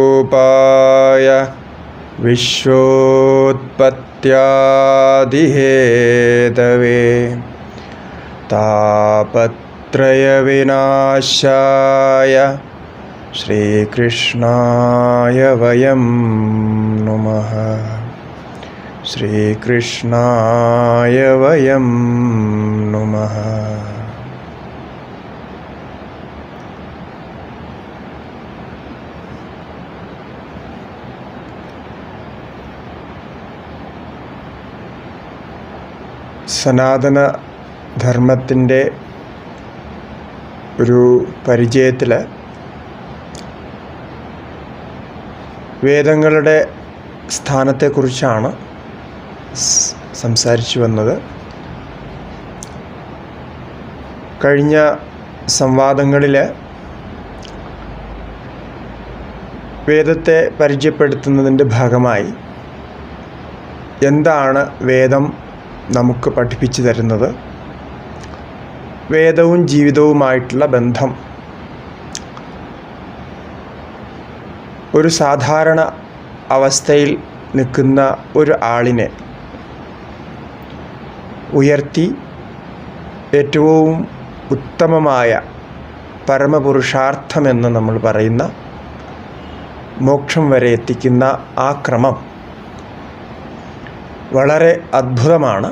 സച്ചിദാനന്ദരൂപായ വിശ്വോത്പത്യാദിഹേതവേ താപത്രയവിനാശായ ശ്രീകൃഷ്ണായ വയം നമഃ. ശ്രീകൃഷ്ണായ വയം നമഃ. സനാതന ധർമ്മത്തിൻ്റെ ഒരു പരിചയത്തിൽ വേദങ്ങളുടെ സ്ഥാനത്തെക്കുറിച്ചാണ് സംസാരിച്ചു വന്നത്. കഴിഞ്ഞ സംവാദങ്ങളിൽ വേദത്തെ പരിചയപ്പെടുത്തുന്നതിൻ്റെ ഭാഗമായി എന്താണ് വേദം നമുക്ക് പഠിപ്പിച്ചു തരുന്നത്, വേദവും ജീവിതവുമായിട്ടുള്ള ബന്ധം, ഒരു സാധാരണ അവസ്ഥയിൽ നിൽക്കുന്ന ഒരു ആളിനെ ഉയർത്തി ഏറ്റവും ഉത്തമമായ പരമപുരുഷാർത്ഥമെന്ന് നമ്മൾ പറയുന്ന മോക്ഷം വരെ എത്തിക്കുന്ന ആ ക്രമം വളരെ അദ്ഭുതമാണ്.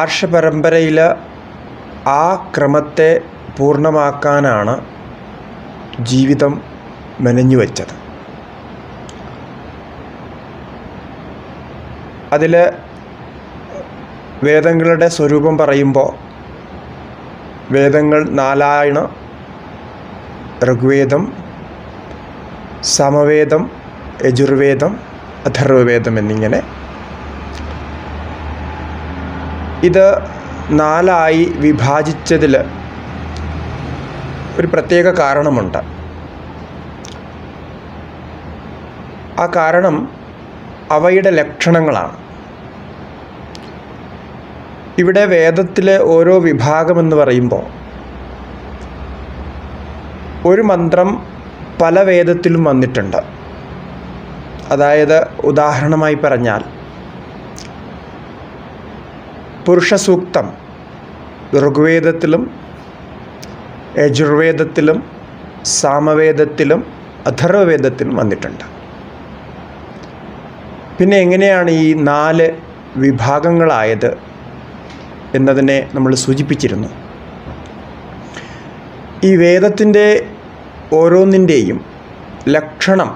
ആർഷപരമ്പരയിൽ ആ ക്രമത്തെ പൂർണ്ണമാക്കാനാണ് ജീവിതം മെനഞ്ഞു വച്ചത്. അതിൽ വേദങ്ങളുടെ സ്വരൂപം പറയുമ്പോൾ വേദങ്ങൾ നാലായാണ്: ഋഗ്വേദം, സമവേദം, യജുർവേദം, അഥർവവേദം എന്നിങ്ങനെ. ഇത് നാലായി വിഭാജിച്ചതിൽ ഒരു പ്രത്യേക കാരണമുണ്ട്. ആ കാരണം അവയുടെ ലക്ഷണങ്ങളാണ്. ഇവിടെ വേദത്തിലെ ഓരോ വിഭാഗമെന്ന് പറയുമ്പോൾ ഒരു മന്ത്രം പല വേദത്തിലും വന്നിട്ടുണ്ട്. അതായത് ഉദാഹരണമായി പറഞ്ഞാൽ പുരുഷസൂക്തം ഋഗ്വേദത്തിലും യജുർവേദത്തിലും സാമവേദത്തിലും അഥർവവേദത്തിലും വന്നിട്ടുണ്ട്. പിന്നെ എങ്ങനെയാണ് ഈ 4 വിഭാഗങ്ങളായത് എന്നതിനെ നമ്മൾ സൂചിപ്പിച്ചിരുന്നു. ഈ വേദത്തിൻ്റെ ഓരോന്നിൻ്റെയും ലക്ഷണം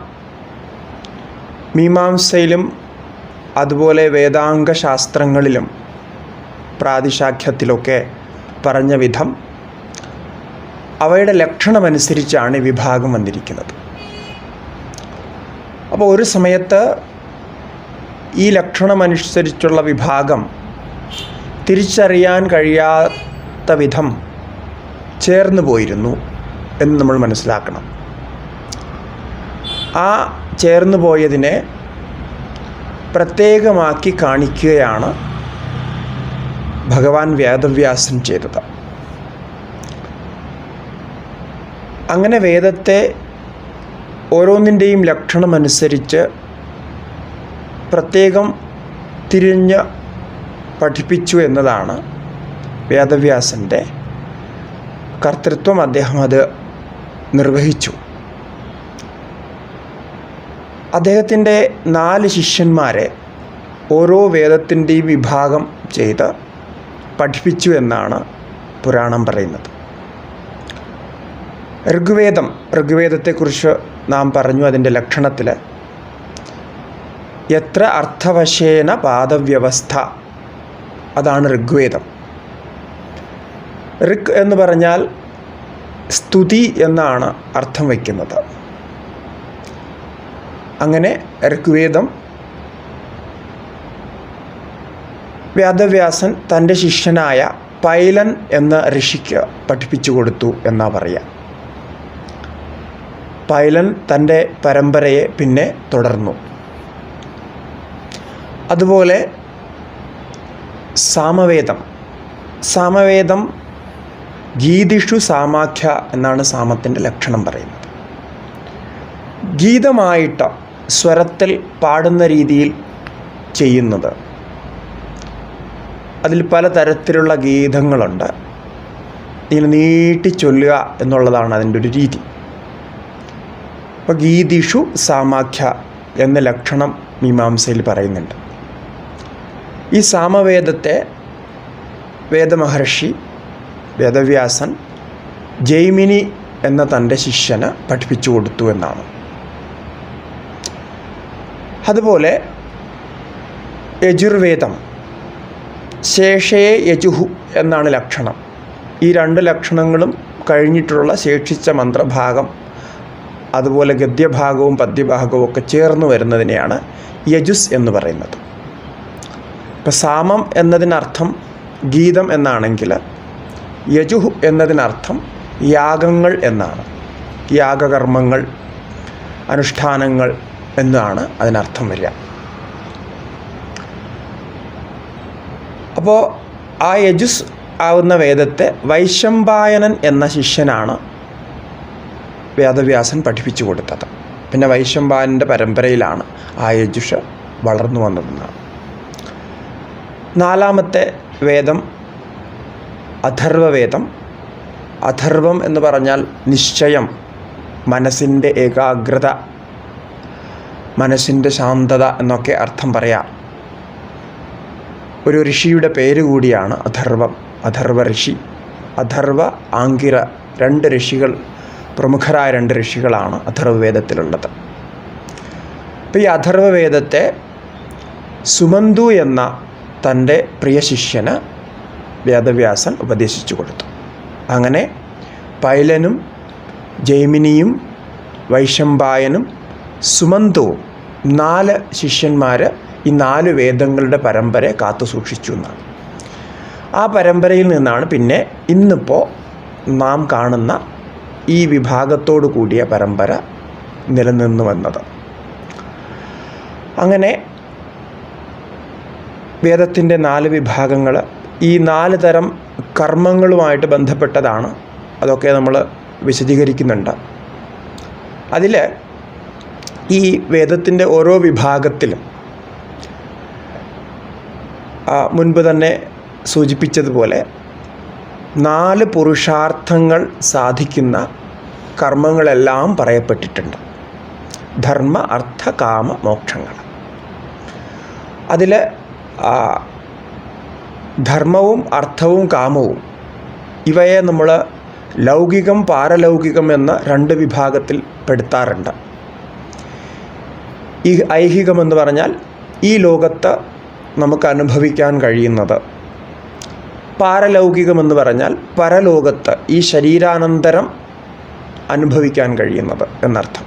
മീമാംസയിലും അതുപോലെ വേദാംഗ ശാസ്ത്രങ്ങളിലും പ്രാതിശാഖ്യത്തിലൊക്കെ പറഞ്ഞ വിധം അവയുടെ ലക്ഷണമനുസരിച്ചാണ് ഈ വിഭാഗം വന്നിരിക്കുന്നത്. അപ്പോൾ ഒരു സമയത്ത് ഈ ലക്ഷണമനുസരിച്ചുള്ള വിഭാഗം തിരിച്ചറിയാൻ കഴിയാത്ത വിധം ചേർന്ന് പോയിരുന്നു എന്ന് നമ്മൾ മനസ്സിലാക്കണം. ആ ചേർന്ന് പോയതിനെ പ്രത്യേകമാക്കി കാണിക്കുകയാണ് ഭഗവാൻ വേദവ്യാസൻ ചെയ്തത്. അങ്ങനെ വേദത്തെ ഓരോന്നിൻ്റെയും ലക്ഷണമനുസരിച്ച് പ്രത്യേകം തിരിഞ്ഞ് പഠിപ്പിച്ചു എന്നതാണ് വേദവ്യാസൻ്റെ കർത്തൃത്വം. അദ്ദേഹം അത് നിർവഹിച്ചു. അദ്ദേഹത്തിൻ്റെ 4 ശിഷ്യന്മാരെ ഓരോ വേദത്തിൻ്റെയും വിഭാഗം ചെയ്ത് പഠിപ്പിച്ചു എന്നാണ് പുരാണം പറയുന്നത്. ഋഗ്വേദത്തെക്കുറിച്ച് നാം പറഞ്ഞു. അതിൻ്റെ ലക്ഷണത്തിൽ എത്ര അർത്ഥവശേന പാദവ്യവസ്ഥ, അതാണ് ഋഗ്വേദം. ഋഗ് എന്ന് പറഞ്ഞാൽ സ്തുതി എന്നാണ് അർത്ഥം വയ്ക്കുന്നത്. അങ്ങനെ ഋഗ്വേദം വേദവ്യാസൻ തൻ്റെ ശിഷ്യനായ പൈലൻ എന്ന ഋഷിക്ക് പഠിപ്പിച്ചു കൊടുത്തു എന്നാ പറയാം. പൈലൻ തൻ്റെ പരമ്പരയെ പിന്നെ തുടർന്നു. അതുപോലെ സാമവേദം ഗീതിഷു സാമാഖ്യ എന്നാണ് സാമത്തിൻ്റെ ലക്ഷണം പറയുന്നത്. ഗീതമായിട്ട് സ്വരത്തിൽ പാടുന്ന രീതിയിൽ ചെയ്യുന്നത്. അതിൽ പലതരത്തിലുള്ള ഗീതങ്ങളുണ്ട്. ഇങ്ങനെ നീട്ടി ചൊല്ലുക എന്നുള്ളതാണ് അതിൻ്റെ ഒരു രീതി. അപ്പോൾ ഗീതിഷു സാമാഖ്യ എന്ന ലക്ഷണം മീമാംസയിൽ പറയുന്നുണ്ട്. ഈ സാമവേദത്തെ വേദമഹർഷി വേദവ്യാസൻ ജൈമിനി എന്ന തൻ്റെ ശിഷ്യന് പഠിപ്പിച്ചു കൊടുത്തു എന്നാണ്. അതുപോലെ യജുർവേദം ശേഷയെ യജുഹു എന്നാണ് ലക്ഷണം. ഈ രണ്ട് ലക്ഷണങ്ങളും കഴിഞ്ഞിട്ടുള്ള ശേഷിച്ച മന്ത്രഭാഗം, അതുപോലെ ഗദ്യഭാഗവും പദ്യഭാഗവും ഒക്കെ ചേർന്ന് വരുന്നതിനെയാണ് യജുസ് എന്ന് പറയുന്നത്. ഇപ്പം സാമം എന്നതിനർത്ഥം ഗീതം എന്നാണെങ്കിൽ യജുഹു എന്നതിനർത്ഥം യാഗങ്ങൾ എന്നാണ്. യാഗകർമ്മങ്ങൾ, അനുഷ്ഠാനങ്ങൾ എന്നാണ് അതിനർത്ഥം വരിക. അപ്പോൾ ആ യജുസ് ആവുന്ന വേദത്തെ വൈശമ്പായനൻ എന്ന ശിഷ്യനാണ് വേദവ്യാസൻ പഠിപ്പിച്ചു കൊടുത്തത്. പിന്നെ വൈശമ്പായനൻ്റെ പരമ്പരയിലാണ് ആ യജുഷ് വളർന്നു വന്നതെന്നാണ്. നാലാമത്തെ വേദം അഥർവവേദം. അഥർവം എന്ന് പറഞ്ഞാൽ നിശ്ചയം, മനസ്സിൻ്റെ ഏകാഗ്രത, മനസ്സിൻ്റെ ശാന്തത എന്നൊക്കെ അർത്ഥം പറയാം. ഒരു ഋഷിയുടെ പേര് കൂടിയാണ് അഥർവം, അഥർവ ഋഷി. അഥർവ, ആംഗിര, രണ്ട് ഋഷികൾ, പ്രമുഖരായ രണ്ട് ഋഷികളാണ് അഥർവവേദത്തിലുള്ളത്. അപ്പോൾ ഈ അഥർവവേദത്തെ സുമന്തു എന്ന തൻ്റെ പ്രിയ ശിഷ്യന് വേദവ്യാസൻ ഉപദേശിച്ചു കൊടുത്തു. അങ്ങനെ പൈലനും ജൈമിനിയും വൈശമ്പായനും സുമന്തുവും 4 ശിഷ്യന്മാർ ഈ 4 വേദങ്ങളുടെ പരമ്പരയെ കാത്തു സൂക്ഷിച്ചു എന്നാണ്. ആ പരമ്പരയിൽ നിന്നാണ് പിന്നെ ഇന്നിപ്പോൾ നാം കാണുന്ന ഈ വിഭാഗത്തോടു കൂടിയ പരമ്പര നിലനിന്നു വന്നത്. അങ്ങനെ വേദത്തിൻ്റെ 4 വിഭാഗങ്ങൾ ഈ 4 തരം കർമ്മങ്ങളുമായിട്ട് ബന്ധപ്പെട്ടതാണ്. അതൊക്കെ നമ്മൾ വിശദീകരിക്കുന്നുണ്ട്. അതിൽ ഈ വേദത്തിൻ്റെ ഓരോ വിഭാഗത്തിലും മുൻപ് തന്നെ സൂചിപ്പിച്ചതുപോലെ 4 പുരുഷാർത്ഥങ്ങൾ സാധിക്കുന്ന കർമ്മങ്ങളെല്ലാം പറയപ്പെട്ടിട്ടുണ്ട്. ധർമ്മ, അർത്ഥ, കാമ, മോക്ഷങ്ങൾ. അതിൽ ധർമ്മവും അർത്ഥവും കാമവും ഇവയെ നമ്മൾ ലൗകികം, പാരലൗകികം എന്ന 2 വിഭാഗത്തിൽ പെടുത്താറുണ്ട്. ഈ ഐഹികമെന്ന് പറഞ്ഞാൽ ഈ ലോകത്ത് നമുക്ക് അനുഭവിക്കാൻ കഴിയുന്നത്. പാരലൗകികമെന്ന് പറഞ്ഞാൽ പരലോകത്ത് ഈ ശരീരാനന്തരം അനുഭവിക്കാൻ കഴിയുന്നത് എന്നർത്ഥം.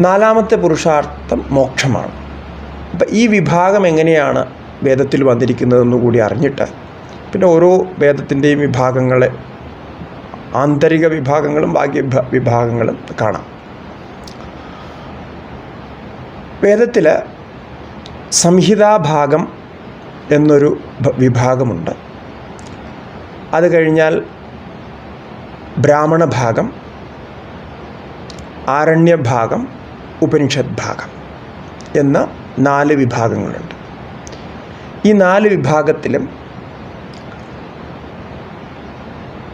4ാമത്തെ പുരുഷാർത്ഥം മോക്ഷമാണ്. അപ്പം ഈ വിഭാഗം എങ്ങനെയാണ് വേദത്തിൽ വന്നിരിക്കുന്നതെന്ന് കൂടി അറിഞ്ഞിട്ട് പിന്നെ ഓരോ വേദത്തിൻ്റെയും വിഭാഗങ്ങളെ, ആന്തരിക വിഭാഗങ്ങളും ബാഹ്യ വിഭാഗങ്ങളും കാണാം. വേദത്തിൽ സംഹിതാഭാഗം എന്നൊരു വിഭാഗമുണ്ട്. അത് കഴിഞ്ഞാൽ ബ്രാഹ്മണ ഭാഗം, ആരണ്യഭാഗം, ഉപനിഷത് ഭാഗം എന്ന 4 വിഭാഗങ്ങളുണ്ട്. ഈ 4 വിഭാഗത്തിലും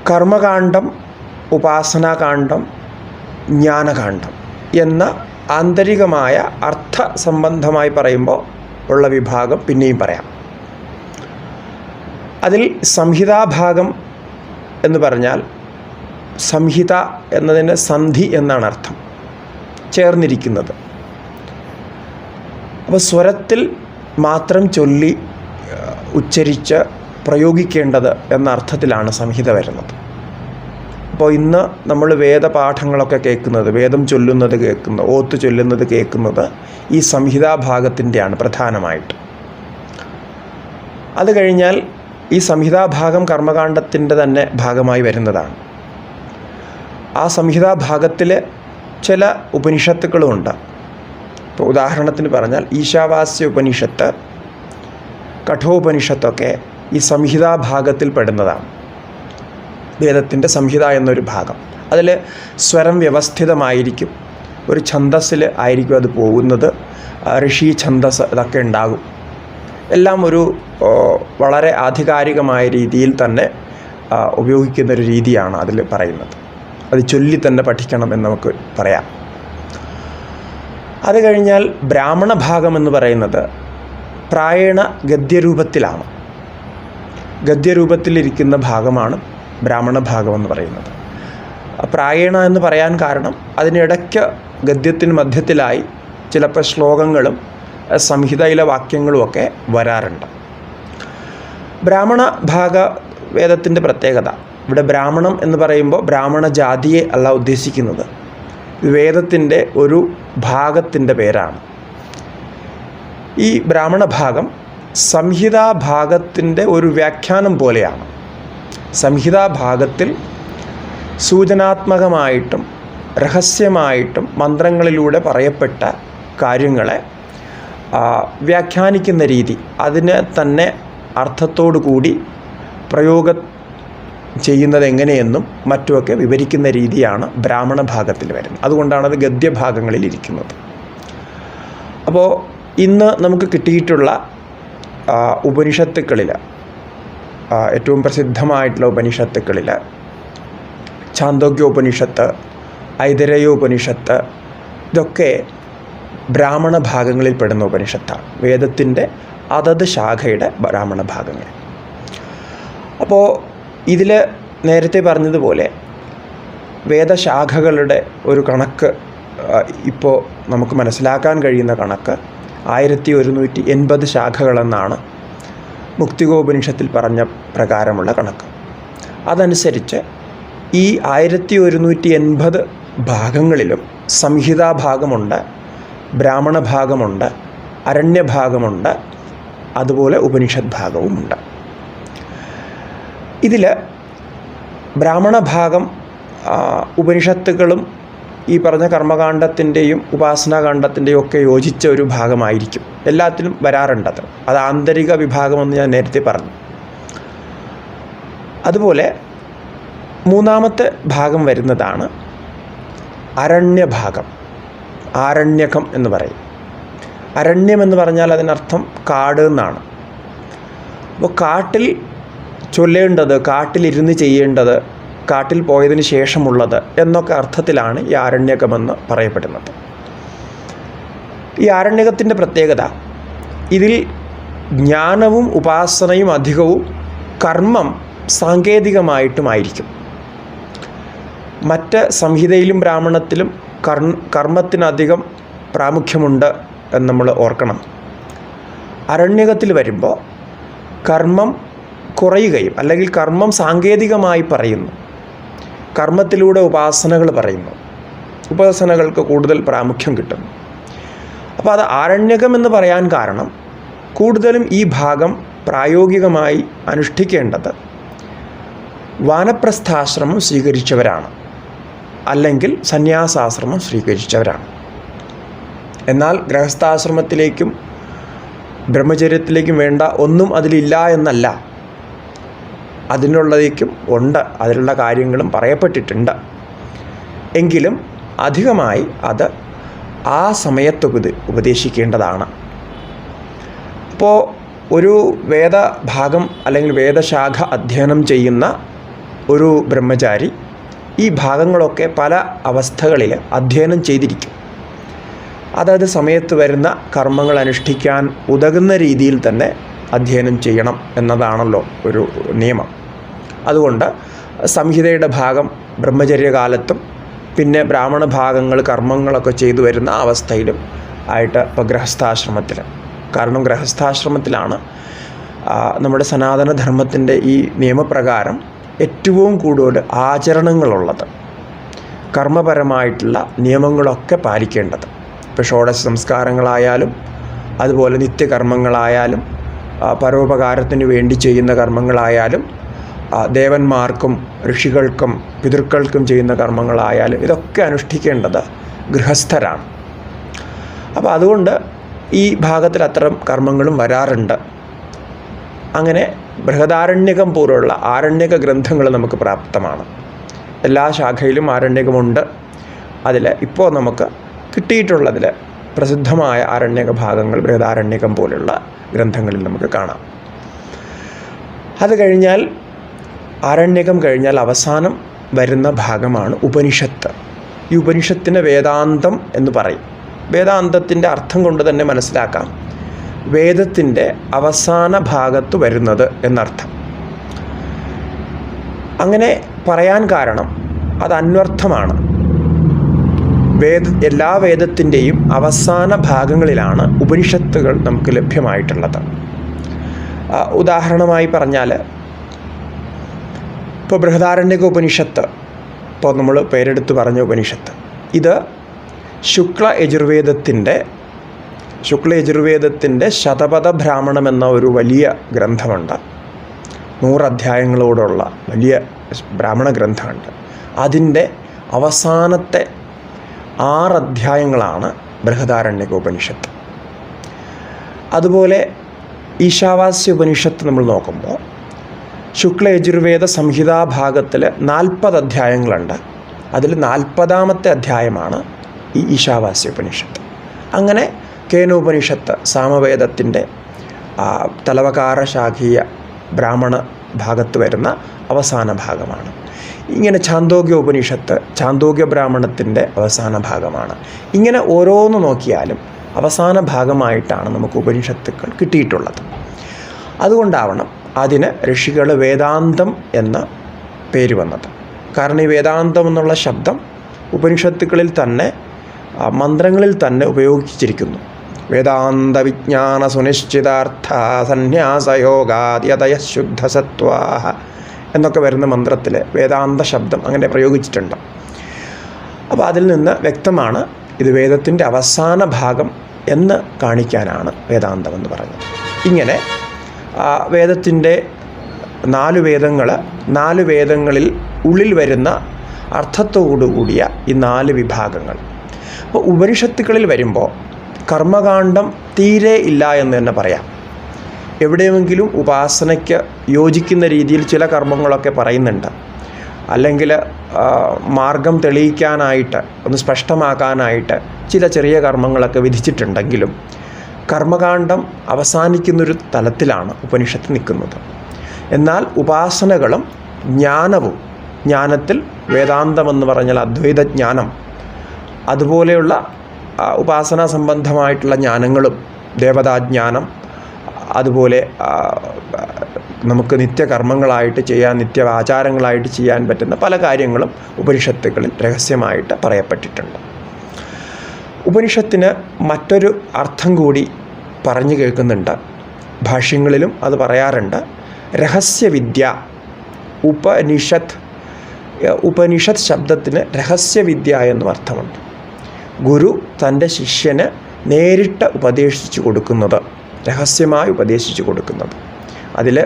കർമ്മകാന്ഡം, ഉപാസനാകാന്ഡം, ജ്ഞാനകാന്ഡം എന്ന ആന്തരികമായ അർത്ഥ സംബന്ധമായി പറയുമ്പോൾ ഉള്ള വിഭാഗം പിന്നെയും പറയാം. അതിൽ സംഹിതാഭാഗം എന്ന് പറഞ്ഞാൽ സംഹിത എന്നതിന് സന്ധി എന്നാണ് അർത്ഥം, ചേർന്നിരിക്കുന്നത്. അപ്പോൾ സ്വരത്തിൽ മാത്രം ചൊല്ലി ഉച്ചരിച്ച് പ്രയോഗിക്കേണ്ടത് എന്ന അർത്ഥത്തിലാണ് സംഹിത വരുന്നത്. അപ്പോൾ ഇന്ന് നമ്മൾ വേദപാഠങ്ങളൊക്കെ കേൾക്കുന്നത്, വേദം ചൊല്ലുന്നത് കേൾക്കുന്നത്, ഓത്ത് ചൊല്ലുന്നത് കേൾക്കുന്നത് ഈ സംഹിതാഭാഗത്തിൻ്റെയാണ് പ്രധാനമായിട്ട്. അത് കഴിഞ്ഞാൽ ഈ സംഹിതാഭാഗം കർമ്മകാണ്ഡത്തിൻ്റെ തന്നെ ഭാഗമായി വരുന്നതാണ്. ആ സംഹിതാഭാഗത്തിൽ ചില ഉപനിഷത്തുക്കളുമുണ്ട്. ഇപ്പോൾ ഉദാഹരണത്തിന് പറഞ്ഞാൽ ഈശാവാസ്യ ഉപനിഷത്ത്, കഠോപനിഷത്തൊക്കെ ഈ സംഹിതാഭാഗത്തിൽ പെടുന്നതാണ്. വേദത്തിൻ്റെ സംഹിത എന്നൊരു ഭാഗം. അതിൽ സ്വരം വ്യവസ്ഥിതമായിരിക്കും, ഒരു ഛന്ദസ്സിൽ ആയിരിക്കും അത് പോകുന്നത്, ഋഷി ഛന്ദസ് ഇതൊക്കെ ഉണ്ടാകും. എല്ലാം ഒരു വളരെ ആധികാരികമായ രീതിയിൽ തന്നെ ഉപയോഗിക്കുന്നൊരു രീതിയാണ് അതിൽ പറയുന്നത്. അത് ചൊല്ലി തന്നെ പഠിക്കണം എന്ന് നമുക്ക് പറയാം. അത് കഴിഞ്ഞാൽ ബ്രാഹ്മണ ഭാഗം എന്ന് പറയുന്നത് പ്രായേണ ഗദ്യരൂപത്തിലാണ്. ഗദ്യരൂപത്തിലിരിക്കുന്ന ഭാഗമാണ് ബ്രാഹ്മണ ഭാഗം എന്ന് പറയുന്നത്. പ്രായേണ എന്ന് പറയാൻ കാരണം അതിനിടയ്ക്ക് ഗദ്യത്തിന് മധ്യത്തിലായി ചിലപ്പോൾ ശ്ലോകങ്ങളും സംഹിതയിലെ വാക്യങ്ങളുമൊക്കെ വരാറുണ്ട്. ബ്രാഹ്മണ ഭാഗ വേദത്തിൻ്റെ പ്രത്യേകത, ഇവിടെ ബ്രാഹ്മണം എന്ന് പറയുമ്പോൾ ബ്രാഹ്മണ ജാതിയെ അല്ല ഉദ്ദേശിക്കുന്നത്, വേദത്തിൻ്റെ ഒരു ഭാഗത്തിൻ്റെ പേരാണ്. ഈ ബ്രാഹ്മണ ഭാഗം സംഹിതാഭാഗത്തിൻ്റെ ഒരു വ്യാഖ്യാനം പോലെയാണ്. സംഹിതാഭാഗത്തിൽ സൂചനാത്മകമായിട്ടും രഹസ്യമായിട്ടും മന്ത്രങ്ങളിലൂടെ പറയപ്പെട്ട കാര്യങ്ങളെ വ്യാഖ്യാനിക്കുന്ന രീതി, അതിനെ തന്നെ അർത്ഥത്തോടു കൂടി പ്രയോഗം ചെയ്യുന്നത് എങ്ങനെയെന്നും മറ്റുമൊക്കെ വിവരിക്കുന്ന രീതിയാണ് ബ്രാഹ്മണ ഭാഗത്തിൽ വരുന്നത്. അതുകൊണ്ടാണ് അത് ഗദ്യഭാഗങ്ങളിൽ ഇരിക്കുന്നത്. അപ്പോൾ ഇന്ന് നമുക്ക് കിട്ടിയിട്ടുള്ള ഉപനിഷത്തുക്കളിൽ ഏറ്റവും പ്രസിദ്ധമായിട്ടുള്ള ഉപനിഷത്തുക്കളിൽ ഛാന്തോഗ്യോപനിഷത്ത്, ഐതരേയോപനിഷത്ത്, ഇതൊക്കെ ബ്രാഹ്മണ ഭാഗങ്ങളിൽ പെടുന്ന ഉപനിഷത്താണ്. വേദത്തിൻ്റെ അതത് ശാഖയുടെ ബ്രാഹ്മണ ഭാഗങ്ങൾ. അപ്പോൾ ഇതിൽ നേരത്തെ പറഞ്ഞതുപോലെ വേദശാഖകളുടെ ഒരു കണക്ക് ഇപ്പോൾ നമുക്ക് മനസ്സിലാക്കാൻ കഴിയുന്ന കണക്ക് 1180 ശാഖകളെന്നാണ് മുക്തികോപനിഷത്തിൽ പറഞ്ഞ പ്രകാരമുള്ള കണക്ക്. അതനുസരിച്ച് ഈ 1180 ഭാഗങ്ങളിലും സംഹിതാഭാഗമുണ്ട്, ബ്രാഹ്മണ ഭാഗമുണ്ട്, അരണ്യഭാഗമുണ്ട്, അതുപോലെ ഉപനിഷത് ഭാഗവുമുണ്ട്. ഇതിൽ ബ്രാഹ്മണ ഭാഗം ഉപനിഷത്തുക്കളും ഈ പറഞ്ഞ കർമ്മകാണ്ഡത്തിൻ്റെയും ഉപാസനാകാണ്ഡത്തിൻ്റെയും ഒക്കെ യോജിച്ച ഒരു ഭാഗമായിരിക്കും. എല്ലാത്തിലും വരാറുണ്ടത്. അത് ആന്തരിക വിഭാഗമെന്ന് ഞാൻ നേരത്തെ പറഞ്ഞു. അതുപോലെ മൂന്നാമത്തെ ഭാഗം വരുന്നതാണ് അരണ്യഭാഗം. ആരണ്യകം എന്ന് പറയും. അരണ്യം എന്ന് പറഞ്ഞാൽ അതിനർത്ഥം കാട് എന്നാണ്. അപ്പോൾ കാട്ടിൽ ചൊല്ലേണ്ടത്, കാട്ടിലിരുന്ന് ചെയ്യേണ്ടത്, കാട്ടിൽ പോയതിന് ശേഷമുള്ളത് എന്നൊക്കെ അർത്ഥത്തിലാണ് ഈ ആരണ്യകമെന്ന് പറയപ്പെടുന്നത്. ഈ ആരണ്യകത്തിൻ്റെ പ്രത്യേകത, ഇതിൽ ജ്ഞാനവും ഉപാസനയും അധികവും കർമ്മം സാങ്കേതികമായിട്ടുമായിരിക്കും. മറ്റ് സംഹിതയിലും ബ്രാഹ്മണത്തിലും കർമ്മത്തിനധികം പ്രാമുഖ്യമുണ്ട് എന്ന് നമ്മൾ ഓർക്കണം. അരണ്യകത്തിൽ വരുമ്പോൾ കർമ്മം കുറയുകയും, അല്ലെങ്കിൽ കർമ്മം സാങ്കേതികമായി പറയുന്നു, കർമ്മത്തിലൂടെ ഉപാസനകൾ പറയുന്നു, ഉപാസനകൾക്ക് കൂടുതൽ പ്രാമുഖ്യം കിട്ടുന്നു. അപ്പോൾ അത് ആരണ്യകം എന്ന് പറയാൻ കാരണം കൂടുതലും ഈ ഭാഗം പ്രായോഗികമായി അനുഷ്ഠിക്കേണ്ടത് വാനപ്രസ്ഥാശ്രമം സ്വീകരിച്ചവരാണ്, അല്ലെങ്കിൽ സന്യാസാശ്രമം സ്വീകരിച്ചവരാണ്. എന്നാൽ ഗൃഹസ്ഥാശ്രമത്തിലേക്കും ബ്രഹ്മചര്യത്തിലേക്കും വേണ്ട ഒന്നും അതിലില്ല എന്നല്ല, അതിനുള്ളതേക്കും ഉണ്ട്, അതിലുള്ള കാര്യങ്ങളും പറയപ്പെട്ടിട്ടുണ്ട്. എങ്കിലും അധികമായി അത് ആ സമയത്ത് ഉപദേശിക്കേണ്ടതാണ്. അപ്പോൾ ഒരു വേദഭാഗം അല്ലെങ്കിൽ വേദശാഖ അധ്യയനം ചെയ്യുന്ന ഒരു ബ്രഹ്മചാരി ഈ ഭാഗങ്ങളൊക്കെ പല അവസ്ഥകളിൽ അധ്യയനം ചെയ്തിരിക്കും. അതായത് സമയത്ത് വരുന്ന കർമ്മങ്ങൾ അനുഷ്ഠിക്കാൻ ഉതകുന്ന രീതിയിൽ തന്നെ അധ്യയനം ചെയ്യണം എന്നതാണല്ലോ ഒരു നിയമം. അതുകൊണ്ട് സംഹിതയുടെ ഭാഗം ബ്രഹ്മചര്യകാലത്തും പിന്നെ ബ്രാഹ്മണ ഭാഗങ്ങൾ കർമ്മങ്ങളൊക്കെ ചെയ്തു വരുന്ന അവസ്ഥയിലും ആയിട്ട് ഇപ്പോൾ ഗൃഹസ്ഥാശ്രമത്തിൽ, കാരണം ഗൃഹസ്ഥാശ്രമത്തിലാണ് നമ്മുടെ സനാതനധർമ്മത്തിൻ്റെ ഈ നിയമപ്രകാരം ഏറ്റവും കൂടുതൽ ആചരണങ്ങളുള്ളത്, കർമ്മപരമായിട്ടുള്ള നിയമങ്ങളൊക്കെ പാലിക്കേണ്ടത്. ഇപ്പോൾ ഷോഡശ സംസ്കാരങ്ങളായാലും അതുപോലെ നിത്യകർമ്മങ്ങളായാലും പരോപകാരത്തിന് വേണ്ടി ചെയ്യുന്ന കർമ്മങ്ങളായാലും ദേവന്മാർക്കും ഋഷികൾക്കും പിതൃക്കൾക്കും ചെയ്യുന്ന കർമ്മങ്ങളായാലും ഇതൊക്കെ അനുഷ്ഠിക്കേണ്ടത് ഗൃഹസ്ഥരാണ്. അപ്പോൾ അതുകൊണ്ട് ഈ ഭാഗത്തിൽ അത്തരം കർമ്മങ്ങളും വരാറുണ്ട്. അങ്ങനെ ബൃഹദാരണ്യകം പോലുള്ള ആരണ്യക ഗ്രന്ഥങ്ങൾ നമുക്ക് പ്രാപ്തമാണ്. എല്ലാ ശാഖയിലും ആരണ്യകമുണ്ട്. അതിൽ ഇപ്പോൾ നമുക്ക് കിട്ടിയിട്ടുള്ളതിൽ പ്രസിദ്ധമായ ആരണ്യക ഭാഗങ്ങൾ ബൃഹദാരണ്യകം പോലുള്ള ഗ്രന്ഥങ്ങളിൽ നമുക്ക് കാണാം. അത് കഴിഞ്ഞാൽ ആരണ്യകം കഴിഞ്ഞാൽ അവസാനം വരുന്ന ഭാഗമാണ് ഉപനിഷത്ത്. ഈ ഉപനിഷത്തിന് വേദാന്തം എന്ന് പറയും. വേദാന്തത്തിൻ്റെ അർത്ഥം കൊണ്ട് തന്നെ മനസ്സിലാക്കാം, വേദത്തിൻ്റെ അവസാന ഭാഗത്ത് വരുന്നത് എന്നർത്ഥം. അങ്ങനെ പറയാൻ കാരണം അത് അന്വർത്ഥമാണ്. എല്ലാ വേദത്തിൻ്റെയും അവസാന ഭാഗങ്ങളിലാണ് ഉപനിഷത്തുകൾ നമുക്ക് ലഭ്യമായിട്ടുള്ളത്. ഉദാഹരണമായി പറഞ്ഞാൽ, ഇപ്പോൾ ബൃഹദാരണ്യക ഉപനിഷത്ത്, ഇപ്പോൾ നമ്മൾ പേരെടുത്ത് പറഞ്ഞ ഉപനിഷത്ത്, ഇത് ശുക്ല യജുർവേദത്തിൻ്റെ ശതപഥ ബ്രാഹ്മണം എന്ന ഒരു വലിയ ഗ്രന്ഥമുണ്ട്. 100 അധ്യായങ്ങളോടുള്ള വലിയ ബ്രാഹ്മണ ഗ്രന്ഥമുണ്ട്. അതിൻ്റെ അവസാനത്തെ 6 അധ്യായങ്ങളാണ് ബൃഹദാരണ്യക ഉപനിഷത്ത്. അതുപോലെ ഈശാവാസ്യ ഉപനിഷത്ത് നമ്മൾ നോക്കുമ്പോൾ ശുക്ല യജുർവേദ സംഹിതാഭാഗത്തിൽ 40 അധ്യായങ്ങളുണ്ട്. അതിൽ 40ാമത്തെ അധ്യായമാണ് ഈ ഈശാവാസ്യ ഉപനിഷത്ത്. അങ്ങനെ കേനോപനിഷത്ത് സാമവേദത്തിൻ്റെ തലവകാര ശാഖീയ ബ്രാഹ്മണ ഭാഗത്ത് വരുന്ന അവസാന ഭാഗമാണ്. ഇങ്ങനെ ഛാന്തോഗ്യ ഉപനിഷത്ത് ഛാന്തോഗ്യ ബ്രാഹ്മണത്തിൻ്റെ അവസാന ഭാഗമാണ്. ഇങ്ങനെ ഓരോന്ന് നോക്കിയാലും അവസാന ഭാഗമായിട്ടാണ് നമുക്ക് ഉപനിഷത്തുക്കൾ കിട്ടിയിട്ടുള്ളത്. അതുകൊണ്ടാവണം അതിന് ഋഷികൾ വേദാന്തം എന്ന പേര് വന്നത്. കാരണം ഈ വേദാന്തം എന്നുള്ള ശബ്ദം ഉപനിഷത്തുക്കളിൽ തന്നെ മന്ത്രങ്ങളിൽ തന്നെ ഉപയോഗിച്ചിരിക്കുന്നു. വേദാന്ത വിജ്ഞാന സുനിശ്ചിതാർത്ഥ സന്യാസയോഗാദ്യതയ ശുദ്ധസത്വാഹ എന്നൊക്കെ വരുന്ന മന്ത്രത്തിൽ വേദാന്ത ശബ്ദം അങ്ങനെ പ്രയോഗിച്ചിട്ടുണ്ട്. അപ്പോൾ അതിൽ നിന്ന് വ്യക്തമാണ് ഇത് വേദത്തിൻ്റെ അവസാന ഭാഗം എന്ന് കാണിക്കാനാണ് വേദാന്തം എന്ന് പറഞ്ഞത്. ഇങ്ങനെ വേദത്തിൻ്റെ 4 വേദങ്ങളിൽ ഉള്ളിൽ വരുന്ന അർത്ഥത്തോടു കൂടിയ ഈ 4 വിഭാഗങ്ങൾ. അപ്പോൾ ഉപനിഷത്തുക്കളിൽ വരുമ്പോൾ കർമ്മകാണ്ഡം തീരെ ഇല്ല എന്ന് തന്നെ പറയാം. എവിടെയെങ്കിലും ഉപാസനയ്ക്ക് യോജിക്കുന്ന രീതിയിൽ ചില കർമ്മങ്ങളൊക്കെ പറയുന്നുണ്ട്. അല്ലെങ്കിൽ മാർഗം തെളിയിക്കാനായിട്ട് ഒന്ന് സ്പഷ്ടമാക്കാനായിട്ട് ചില ചെറിയ കർമ്മങ്ങളൊക്കെ വിധിച്ചിട്ടുണ്ടെങ്കിലും കർമ്മകാണ്ഡം അവസാനിക്കുന്നൊരു തലത്തിലാണ് ഉപനിഷത്ത് നിൽക്കുന്നത്. എന്നാൽ ഉപാസനകളും ജ്ഞാനവും, ജ്ഞാനത്തിൽ വേദാന്തമെന്ന് പറഞ്ഞാൽ അദ്വൈത ജ്ഞാനം, അതുപോലെയുള്ള ഉപാസനാ സംബന്ധമായിട്ടുള്ള ജ്ഞാനങ്ങളും ദേവതാജ്ഞാനം, അതുപോലെ നമുക്ക് നിത്യകർമ്മങ്ങളായിട്ട് ചെയ്യാൻ, നിത്യ ആചാരങ്ങളായിട്ട് ചെയ്യാൻ പറ്റുന്ന പല കാര്യങ്ങളും ഉപനിഷത്തുകളിൽ രഹസ്യമായിട്ട് പറയപ്പെട്ടിട്ടുണ്ട്. ഉപനിഷത്തിന് മറ്റൊരു അർത്ഥം കൂടി പറഞ്ഞു കേൾക്കുന്നുണ്ട്. ഭാഷ്യങ്ങളിലും അത് പറയാറുണ്ട്. രഹസ്യവിദ്യ. ഉപനിഷത്ത് ശബ്ദത്തിന് രഹസ്യവിദ്യ എന്നും അർത്ഥമുണ്ട്. ഗുരു തൻ്റെ ശിഷ്യന് നേരിട്ട് ഉപദേശിച്ചു കൊടുക്കുന്നത്, രഹസ്യമായി ഉപദേശിച്ചു കൊടുക്കുന്നത്. അതിൽ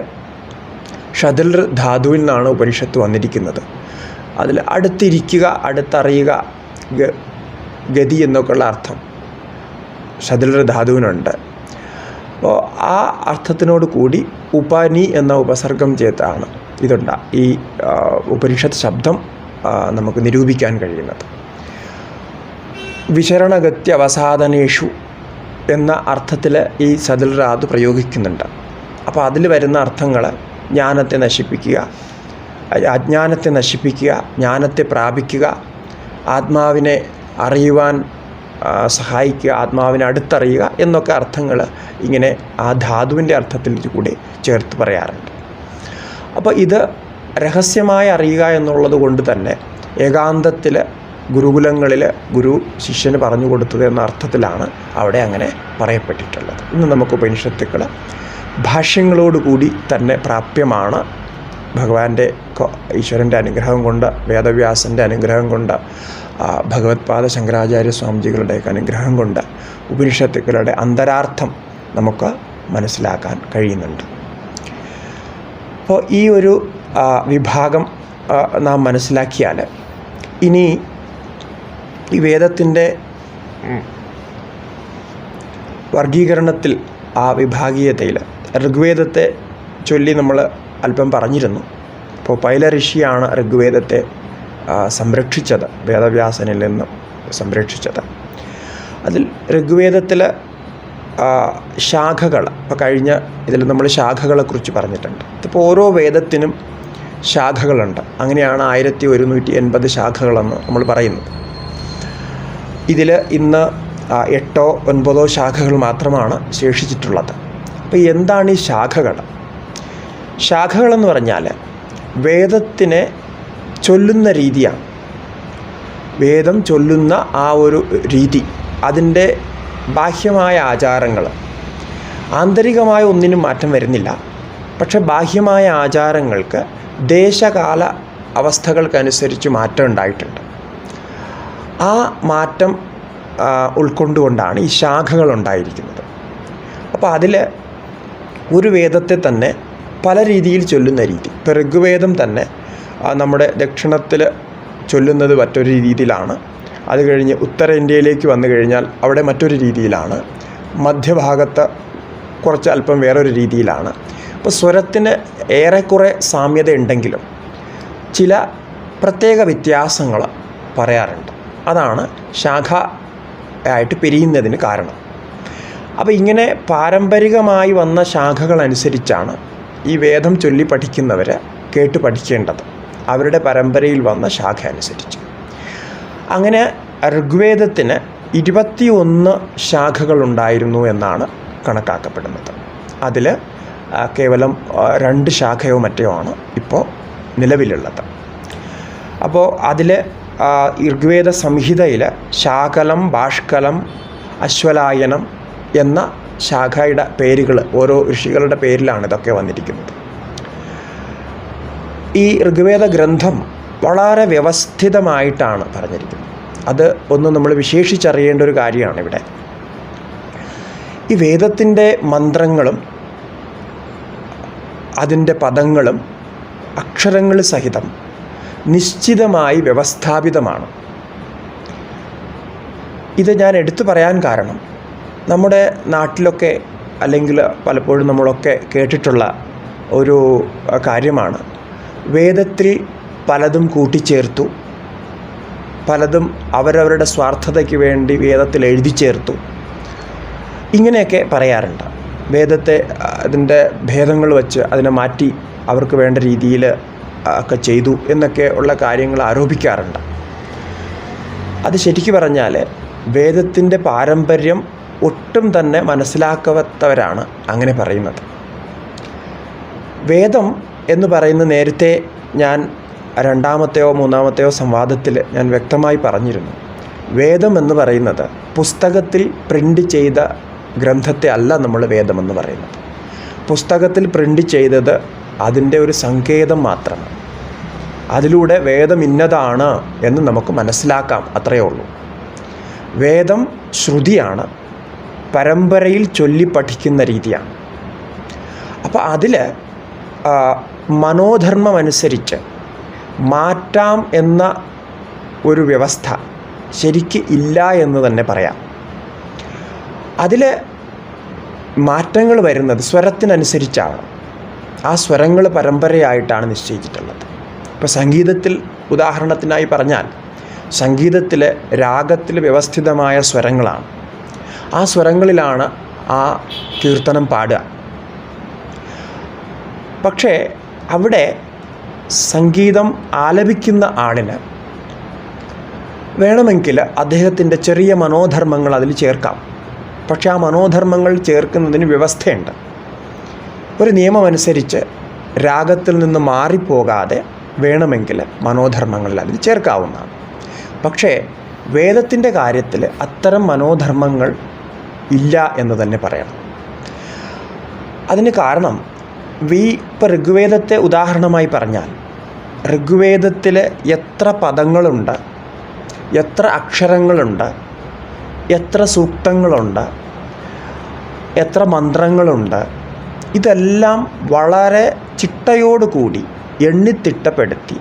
ഷതിൽ ധാതുവിൽ നിന്നാണ് ഉപനിഷത്ത് വന്നിരിക്കുന്നത്. അതിൽ അടുത്തിരിക്കുക, അടുത്തറിയുക, ഗതി എന്നൊക്കെയുള്ള അർത്ഥം ഷതിൽ ധാതുവിനുണ്ട്. അപ്പോൾ ആ അർത്ഥത്തിനോട് കൂടി ഉപനി എന്ന ഉപസർഗം ചേർത്താണ് ഈ ഉപനിഷത്ത് ശബ്ദം നമുക്ക് നിരൂപിക്കാൻ കഴിയുന്നത്. വിശരണഗത്യ അവസാദനേഷു എന്ന അർത്ഥത്തിൽ ഈ സതിൽ ധാതു പ്രയോഗിക്കുന്നുണ്ട്. അപ്പോൾ അതിൽ വരുന്ന അർത്ഥങ്ങൾ ജ്ഞാനത്തെ നശിപ്പിക്കുക, അജ്ഞാനത്തെ നശിപ്പിക്കുക, ജ്ഞാനത്തെ പ്രാപിക്കുക, ആത്മാവിനെ അറിയുവാൻ സഹായിക്കുക, ആത്മാവിനെ അടുത്തറിയുക എന്നൊക്കെ അർത്ഥങ്ങൾ ഇങ്ങനെ ആ ധാതുവിൻ്റെ അർത്ഥത്തിൽ കൂടി ചേർത്ത് പറയാറുണ്ട്. അപ്പോൾ ഇത് രഹസ്യമായി അറിയുക എന്നുള്ളത് കൊണ്ട് തന്നെ ഏകാന്തത്തിൽ ഗുരുകുലങ്ങളിൽ ഗുരു ശിഷ്യന് പറഞ്ഞു കൊടുത്തത് എന്ന അർത്ഥത്തിലാണ് അവിടെ അങ്ങനെ പറയപ്പെട്ടിട്ടുള്ളത്. ഇന്ന് നമുക്ക് ഉപനിഷത്തുക്കൾ ഭാഷ്യങ്ങളോടുകൂടി തന്നെ പ്രാപ്യമാണ്. ഭഗവാന്റെ ഈശ്വരൻ്റെ അനുഗ്രഹം കൊണ്ട്, വേദവ്യാസൻ്റെ അനുഗ്രഹം കൊണ്ട്, ഭഗവത്പാദ ശങ്കരാചാര്യ സ്വാമിജികളുടെയൊക്കെ അനുഗ്രഹം കൊണ്ട് ഉപനിഷത്തുക്കളുടെ അന്തരാർത്ഥം നമുക്ക് മനസ്സിലാക്കാൻ കഴിയുന്നുണ്ട്. അപ്പോൾ ഈ ഒരു വിഭാഗം നാം മനസ്സിലാക്കിയാൽ ഇനി ഈ വേദത്തിൻ്റെ വർഗീകരണത്തിൽ ആ വിഭാഗീയതയിൽ ഋഗ്വേദത്തെ ചൊല്ലി നമ്മൾ അല്പം പറഞ്ഞിരുന്നു. അപ്പോൾ പൈല ഋഷിയാണ് ഋഗ്വേദത്തെ സംരക്ഷിച്ചത്, വേദവ്യാസനിൽ നിന്നും സംരക്ഷിച്ചത്. അതിൽ ഋഗ്വേദത്തിൽ ശാഖകൾ, ഇപ്പോൾ കഴിഞ്ഞ ഇതിൽ നമ്മൾ ശാഖകളെക്കുറിച്ച് പറഞ്ഞിട്ടുണ്ട്. ഇപ്പോൾ ഓരോ വേദത്തിനും ശാഖകളുണ്ട്. അങ്ങനെയാണ് 1180 ശാഖകളെന്ന് നമ്മൾ പറയുന്നത്. ഇതിൽ ഇന്ന് 8 or 9 ശാഖകൾ മാത്രമാണ് ശേഷിച്ചിട്ടുള്ളത്. അപ്പോൾ എന്താണ് ഈ ശാഖകൾ? ശാഖകളെന്ന് പറഞ്ഞാൽ വേദത്തിനെ ചൊല്ലുന്ന രീതിയാണ്. വേദം ചൊല്ലുന്ന ആ ഒരു രീതി, അതിൻ്റെ ബാഹ്യമായ ആചാരങ്ങൾ, ആന്തരികമായ ഒന്നിനും മാറ്റം വരുന്നില്ല. പക്ഷെ ബാഹ്യമായ ആചാരങ്ങൾക്ക് ദേശകാല അവസ്ഥകൾക്കനുസരിച്ച് മാറ്റം ഉണ്ടായിട്ടുണ്ട്. ആ മാറ്റം ഉൾക്കൊണ്ടുകൊണ്ടാണ് ഈ ശാഖകൾ ഉണ്ടായിരിക്കുന്നത്. അപ്പോൾ അതിൽ ഒരു വേദത്തെ തന്നെ പല രീതിയിൽ ചൊല്ലുന്ന രീതി, ഇപ്പോൾ ഋഗ്വേദം തന്നെ നമ്മുടെ ദക്ഷിണത്തിൽ ചൊല്ലുന്നത് മറ്റൊരു രീതിയിലാണ്. അത് കഴിഞ്ഞ് ഉത്തരേന്ത്യയിലേക്ക് വന്നു കഴിഞ്ഞാൽ അവിടെ മറ്റൊരു രീതിയിലാണ്. മധ്യഭാഗത്ത് കുറച്ച് അല്പം വേറൊരു രീതിയിലാണ്. അപ്പോൾ സ്വരത്തിന് ഏറെക്കുറെ സാമ്യത ഉണ്ടെങ്കിലും ചില പ്രത്യേക വ്യത്യാസങ്ങൾ പറയാറുണ്ട്. അതാണ് ശാഖ ആയിട്ട് പിരിയുന്നതിന് കാരണം. അപ്പോൾ ഇങ്ങനെ പാരമ്പരികമായി വന്ന ശാഖകളനുസരിച്ചാണ് ഈ വേദം ചൊല്ലി പഠിക്കുന്നവർ കേട്ട് പഠിക്കേണ്ടത്, അവരുടെ പരമ്പരയിൽ വന്ന ശാഖ അനുസരിച്ച്. അങ്ങനെ ഋഗ്വേദത്തിന് 21 ശാഖകളുണ്ടായിരുന്നു എന്നാണ് കണക്കാക്കപ്പെടുന്നത്. അതിൽ കേവലം 2 ശാഖയോ മറ്റോ ആണ് ഇപ്പോൾ നിലവിലുള്ളത്. അപ്പോൾ അതിൽ ഋഗ്വേദ സംഹിതയിൽ ശാകലം, ബാഷ്കലം, അശ്വലായനം എന്ന ശാഖയുടെ പേരുകൾ ഓരോ ഋഷികളുടെ പേരിലാണ് ഇതൊക്കെ വന്നിരിക്കുന്നത്. ഈ ഋഗ്വേദ ഗ്രന്ഥം വളരെ വ്യവസ്ഥിതമായിട്ടാണ് പറഞ്ഞിരിക്കുന്നത്. അത് ഒന്ന് നമ്മൾ വിശേഷിച്ചറിയേണ്ട ഒരു കാര്യമാണ് ഇവിടെ. ഈ വേദത്തിൻ്റെ മന്ത്രങ്ങളും അതിൻ്റെ പദങ്ങളും അക്ഷരങ്ങൾ സഹിതം നിശ്ചിതമായി വ്യവസ്ഥാപിതമാണ്. ഇത് ഞാൻ എടുത്തു പറയാൻ കാരണം, നമ്മുടെ നാട്ടിലൊക്കെ അല്ലെങ്കിൽ പലപ്പോഴും നമ്മളൊക്കെ കേട്ടിട്ടുള്ള ഒരു കാര്യമാണ്, വേദത്തിൽ പലതും കൂട്ടിച്ചേർത്തു, പലതും അവരവരുടെ സ്വാർത്ഥതയ്ക്ക് വേണ്ടി വേദത്തിൽ എഴുതി ചേർത്തു, ഇങ്ങനെയൊക്കെ പറയാറുണ്ട്. വേദത്തെ അതിൻ്റെ ഭേദങ്ങൾ വച്ച് അതിനെ മാറ്റി അവർക്ക് വേണ്ട രീതിയിൽ ഒക്കെ ചെയ്തു എന്നൊക്കെ ഉള്ള കാര്യങ്ങൾ ആരോപിക്കാറുണ്ട്. അത് ശരിക്കു പറഞ്ഞാൽ വേദത്തിൻ്റെ പാരമ്പര്യം ഒട്ടും തന്നെ മനസ്സിലാക്കാത്തവരാണ് അങ്ങനെ പറയുന്നത്. വേദം എന്ന് പറയുന്ന നേരത്തെ ഞാൻ 2ാമത്തെയോ 3ാമത്തെയോ സംവാദത്തിൽ ഞാൻ വ്യക്തമായി പറഞ്ഞിരുന്നു. വേദം എന്ന് പറയുന്നത് പുസ്തകത്തിൽ പ്രിൻ്റ് ചെയ്ത ഗ്രന്ഥത്തെ അല്ല നമ്മൾ വേദമെന്ന് പറയുന്നത്. പുസ്തകത്തിൽ പ്രിൻ്റ് ചെയ്തത് അതിൻ്റെ ഒരു സങ്കേതം മാത്രമാണ്. അതിലൂടെ വേദം ഇന്നതാണ് എന്ന് നമുക്ക് മനസ്സിലാക്കാം, അത്രയേ ഉള്ളൂ. വേദം ശ്രുതിയാണ്, പരമ്പരയിൽ ചൊല്ലി പഠിക്കുന്ന രീതിയാണ്. അപ്പോൾ അതിൽ മനോധർമ്മമനുസരിച്ച് മാറ്റാം എന്ന ഒരു വ്യവസ്ഥ ശരിക്ക് ഇല്ല എന്ന് തന്നെ പറയാം. അതിൽ മാറ്റങ്ങൾ വരുന്നത് സ്വരത്തിനനുസരിച്ചാണ്. ആ സ്വരങ്ങൾ പരമ്പരയായിട്ടാണ് നിശ്ചയിച്ചിട്ടുള്ളത്. ഇപ്പോൾ സംഗീതത്തിൽ ഉദാഹരണത്തിനായി പറഞ്ഞാൽ, സംഗീതത്തിൽ രാഗത്തിൽ വ്യവസ്ഥിതമായ സ്വരങ്ങളാണ്. ആ സ്വരങ്ങളിലാണ് ആ കീർത്തനം പാടുക. പക്ഷേ അവിടെ സംഗീതം ആലപിക്കുന്ന ആളിന് വേണമെങ്കിൽ അദ്ദേഹത്തിൻ്റെ ചെറിയ മനോധർമ്മങ്ങൾ അതിൽ ചേർക്കാം. പക്ഷേ ആ മനോധർമ്മങ്ങൾ ചേർക്കുന്നതിന് വ്യവസ്ഥയുണ്ട്. ഒരു നിയമമനുസരിച്ച് രാഗത്തിൽ നിന്ന് മാറിപ്പോകാതെ വേണമെങ്കിൽ മനോധർമ്മങ്ങളിൽ അതിൽ ചേർക്കാവുന്നതാണ്. പക്ഷേ വേദത്തിൻ്റെ കാര്യത്തിൽ അത്തരം മനോധർമ്മങ്ങൾ ഇല്ല എന്ന് തന്നെ പറയണം. അതിന് കാരണം ഇപ്പോൾ ഋഗ്വേദത്തെ ഉദാഹരണമായി പറഞ്ഞാൽ, ഋഗ്വേദത്തിൽ എത്ര പദങ്ങളുണ്ട്, എത്ര അക്ഷരങ്ങളുണ്ട്, എത്ര സൂക്തങ്ങളുണ്ട്, എത്ര മന്ത്രങ്ങളുണ്ട്, ഇതെല്ലാം വളരെ ചിട്ടയോടുകൂടി എണ്ണിത്തിട്ടപ്പെടുത്തി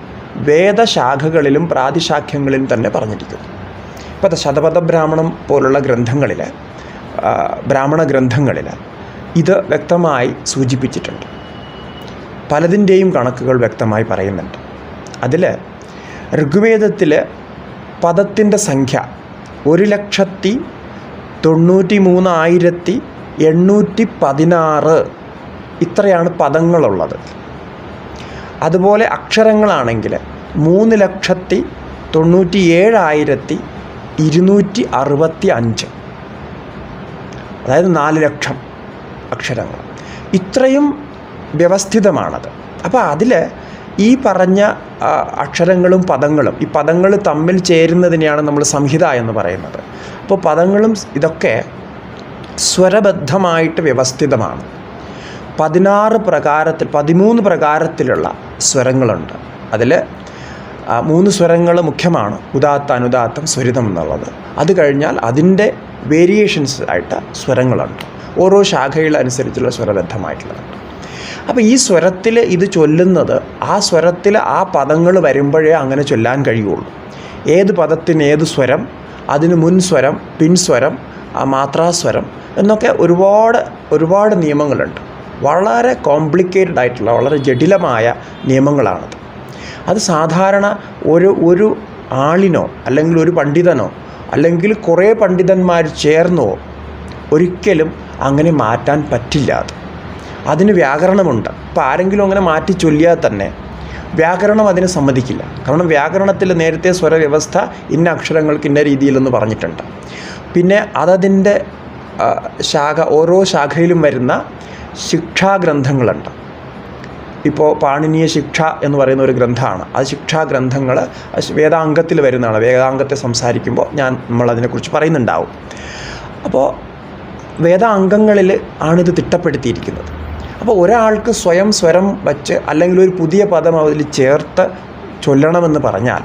വേദശാഖകളിലും പ്രാതിശാഖ്യങ്ങളിലും തന്നെ പറഞ്ഞിരിക്കുന്നു. ഇപ്പോൾ ശതപഥ ബ്രാഹ്മണം പോലുള്ള ഗ്രന്ഥങ്ങളിൽ, ബ്രാഹ്മണ ഗ്രന്ഥങ്ങളിൽ ഇത് വ്യക്തമായി സൂചിപ്പിച്ചിട്ടുണ്ട്. പലതിൻ്റെയും കണക്കുകൾ വ്യക്തമായി പറയുന്നുണ്ട്. അതിൽ ഋഗ്വേദത്തിൽ പദത്തിൻ്റെ സംഖ്യ 1,93,816 ഇത്രയാണ് പദങ്ങളുള്ളത്. അതുപോലെ അക്ഷരങ്ങളാണെങ്കിൽ 3,97,265, അതായത് 4 ലക്ഷം അക്ഷരങ്ങൾ. ഇത്രയും വ്യവസ്ഥിതമാണത്. അപ്പോൾ അതിൽ ഈ പറഞ്ഞ അക്ഷരങ്ങളും പദങ്ങളും, ഈ പദങ്ങൾ തമ്മിൽ ചേരുന്നതിനെയാണ് നമ്മൾ സംഹിത എന്ന് പറയുന്നത്. അപ്പോൾ പദങ്ങളും ഇതൊക്കെ സ്വരബദ്ധമായിട്ട് വ്യവസ്ഥിതമാണ്. 13 പ്രകാരത്തിലുള്ള സ്വരങ്ങളുണ്ട്. അതിൽ 3 സ്വരങ്ങൾ മുഖ്യമാണ്: ഉദാത്ത, അനുദാത്തം, സ്വരിതം എന്നുള്ളത്. അത് കഴിഞ്ഞാൽ അതിൻ്റെ വേരിയേഷൻസ് ആയിട്ട് സ്വരങ്ങളുണ്ട്, ഓരോ ശാഖയിലനുസരിച്ചുള്ള സ്വരബദ്ധമായിട്ടുള്ളതുണ്ട്. അപ്പോൾ ഈ സ്വരത്തിൽ ഇത് ചൊല്ലുന്നത്, ആ സ്വരത്തിൽ ആ പദങ്ങൾ വരുമ്പോഴേ അങ്ങനെ ചൊല്ലാൻ കഴിയുള്ളൂ. ഏത് പദത്തിന് ഏത് സ്വരം, അതിന് മുൻസ്വരം, പിൻസ്വരം, മാത്രാസ്വരം എന്നൊക്കെ ഒരുപാട് നിയമങ്ങളുണ്ട്. വളരെ കോംപ്ലിക്കേറ്റഡ് ആയിട്ടുള്ള, വളരെ ജടിലമായ നിയമങ്ങളാണത്. അത് സാധാരണ ഒരു ആളിനോ അല്ലെങ്കിൽ ഒരു പണ്ഡിതനോ അല്ലെങ്കിൽ കുറേ പണ്ഡിതന്മാർ ചേർന്നോ ഒരിക്കലും അങ്ങനെ മാറ്റാൻ പറ്റില്ല. അതിന് വ്യാകരണമുണ്ട്. അപ്പോൾ ആരെങ്കിലും അങ്ങനെ മാറ്റി ചൊല്ലിയാൽ തന്നെ വ്യാകരണം അതിന് സമ്മതിക്കില്ല. കാരണം വ്യാകരണത്തിൽ നേരത്തെ സ്വരവ്യവസ്ഥ ഇന്ന അക്ഷരങ്ങൾക്ക് ഇന്ന രീതിയിലെന്ന് പറഞ്ഞിട്ടുണ്ട്. പിന്നെ അതതിൻ്റെ ശാഖ, ഓരോ ശാഖയിലും വരുന്ന ശിക്ഷാഗ്രന്ഥങ്ങളുണ്ട്. ഇപ്പോൾ പാണിനീയ ശിക്ഷ എന്ന് പറയുന്ന ഒരു ഗ്രന്ഥമാണ്. അത് ശിക്ഷാഗ്രന്ഥങ്ങൾ വേദാംഗത്തിൽ വരുന്നതാണ്. വേദാംഗത്തെ സംസാരിക്കുമ്പോൾ നമ്മളതിനെക്കുറിച്ച് പറയുന്നുണ്ടാവും. അപ്പോൾ വേദാംഗങ്ങളിൽ ആണിത് തിട്ടപ്പെടുത്തിയിരിക്കുന്നത്. അപ്പോൾ ഒരാൾക്ക് സ്വയം സ്വരം വച്ച് അല്ലെങ്കിൽ ഒരു പുതിയ പദം അതിൽ ചേർത്ത് ചൊല്ലണമെന്ന് പറഞ്ഞാൽ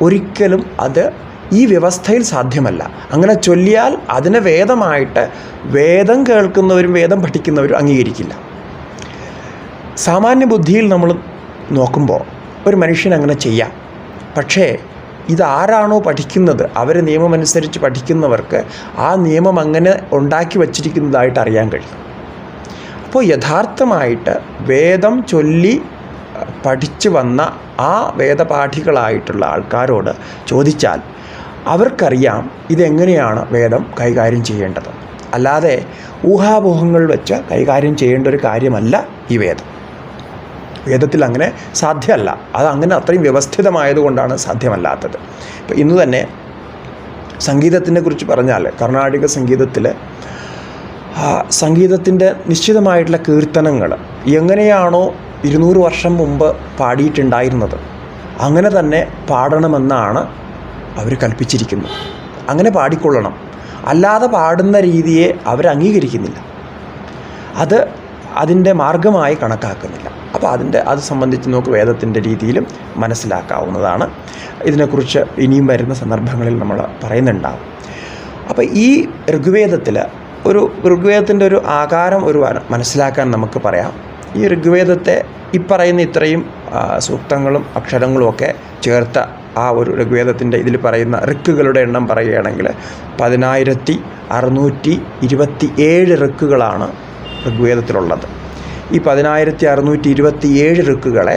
ഒരിക്കലും അത് ഈ വ്യവസ്ഥയിൽ സാധ്യമല്ല. അങ്ങനെ ചൊല്ലിയാൽ അതിനെ വേദമായിട്ട് വേദം കേൾക്കുന്നവരും വേദം പഠിക്കുന്നവരും അംഗീകരിക്കില്ല. സാമാന്യ ബുദ്ധിയിൽ നമ്മൾ നോക്കുമ്പോൾ ഒരു മനുഷ്യൻ അങ്ങനെ ചെയ്യാം. പക്ഷേ ഇതാരാണോ പഠിക്കുന്നത്, അവർ നിയമമനുസരിച്ച് പഠിക്കുന്നവർക്ക് ആ നിയമം അങ്ങനെ ഉണ്ടാക്കി വച്ചിരിക്കുന്നതായിട്ട് അറിയാൻ കഴിയും. അപ്പോൾ യഥാർത്ഥമായിട്ട് വേദം ചൊല്ലി പഠിച്ചു വന്ന ആ വേദപാഠികളായിട്ടുള്ള ആൾക്കാരോട് ചോദിച്ചാൽ അവർക്കറിയാം ഇതെങ്ങനെയാണ് വേദം കൈകാര്യം ചെയ്യേണ്ടത്. അല്ലാതെ ഊഹാപോഹങ്ങൾ വെച്ച് കൈകാര്യം ചെയ്യേണ്ട ഒരു കാര്യമല്ല ഈ വേദം. വേദത്തിൽ അങ്ങനെ സാധ്യമല്ല. അതങ്ങനെ അത്രയും വ്യവസ്ഥിതമായതുകൊണ്ടാണ് സാധ്യമല്ലാത്തത്. ഇപ്പോൾ ഇന്ന് തന്നെ സംഗീതത്തിനെ കുറിച്ച് പറഞ്ഞാൽ, കർണാടക സംഗീതത്തിൻ്റെ നിശ്ചിതമായിട്ടുള്ള കീർത്തനങ്ങൾ എങ്ങനെയാണോ 200 വർഷം മുമ്പ് പാടിയിട്ടുണ്ടായിരുന്നത് അങ്ങനെ തന്നെ പാടണമെന്നാണ് അവർ കൽപ്പിച്ചിരിക്കുന്നത്. അങ്ങനെ പാടിക്കൊള്ളണം. അല്ലാതെ പാടുന്ന രീതിയെ അവർ അംഗീകരിക്കുന്നില്ല. അതിൻ്റെ മാർഗമായി കണക്കാക്കുന്നില്ല. അപ്പോൾ അത് സംബന്ധിച്ച് നമുക്ക് വേദത്തിൻ്റെ രീതിയിലും മനസ്സിലാക്കാവുന്നതാണ്. ഇതിനെക്കുറിച്ച് ഇനിയും വരുന്ന സന്ദർഭങ്ങളിൽ നമ്മൾ പറയുന്നുണ്ടാകും. അപ്പോൾ ഈ ഋഗ്വേദത്തിൻ്റെ ഒരു ആകാരം മനസ്സിലാക്കാൻ നമുക്ക് പറയാം. ഈ ഋഗ്വേദത്തെ പറയുന്ന ഇത്രയും സൂക്തങ്ങളും അക്ഷരങ്ങളും ഒക്കെ ചേർത്ത ആ ഒരു ഋഗ്വേദത്തിൻ്റെ ഇതിൽ പറയുന്ന ഋക്കുകളുടെ എണ്ണം പറയുകയാണെങ്കിൽ 10,627 ഋക്കുകളാണ് ഋഗ്വേദത്തിലുള്ളത്. ഈ 10,627 ഋക്കുകളെ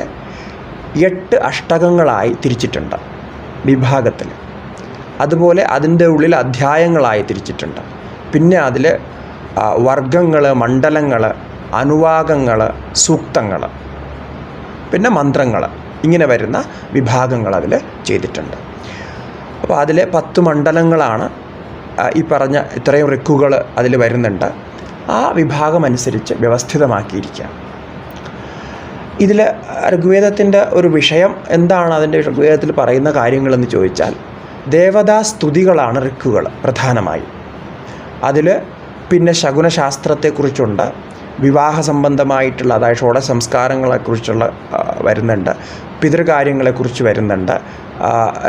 8 അഷ്ടകങ്ങളായി തിരിച്ചിട്ടുണ്ട് വിഭാഗത്തിൽ. അതുപോലെ അതിൻ്റെ ഉള്ളിൽ അധ്യായങ്ങളായി തിരിച്ചിട്ടുണ്ട്. പിന്നെ അതിൽ വർഗങ്ങൾ, മണ്ഡലങ്ങൾ, അനുവാകങ്ങൾ, സൂക്തങ്ങൾ, പിന്നെ മന്ത്രങ്ങൾ, ഇങ്ങനെ വരുന്ന വിഭാഗങ്ങൾ അതിൽ ചെയ്തിട്ടുണ്ട്. അപ്പോൾ അതിൽ 10 മണ്ഡലങ്ങളാണ് ഈ പറഞ്ഞ ഇത്രയും ഋക്കുകൾ അതിൽ വരുന്നുണ്ട്. ആ വിഭാഗമനുസരിച്ച് വ്യവസ്ഥിതമാക്കിയിരിക്കുക. ഇതിൽ ഋഗ്വേദത്തിൻ്റെ ഒരു വിഷയം എന്താണ്, അതിൻ്റെ ഋഗ്വേദത്തിൽ പറയുന്ന കാര്യങ്ങളെന്ന് ചോദിച്ചാൽ ദേവതാസ്തുതികളാണ് ഋക്കുകൾ പ്രധാനമായും. അതിൽ പിന്നെ ശകുനശാസ്ത്രത്തെക്കുറിച്ചുണ്ട്, വിവാഹ സംബന്ധമായിട്ടുള്ള, അതായത് ഷോഡശ സംസ്കാരങ്ങളെക്കുറിച്ചുള്ള വരുന്നുണ്ട്, പിതൃകാര്യങ്ങളെക്കുറിച്ച് വരുന്നുണ്ട്,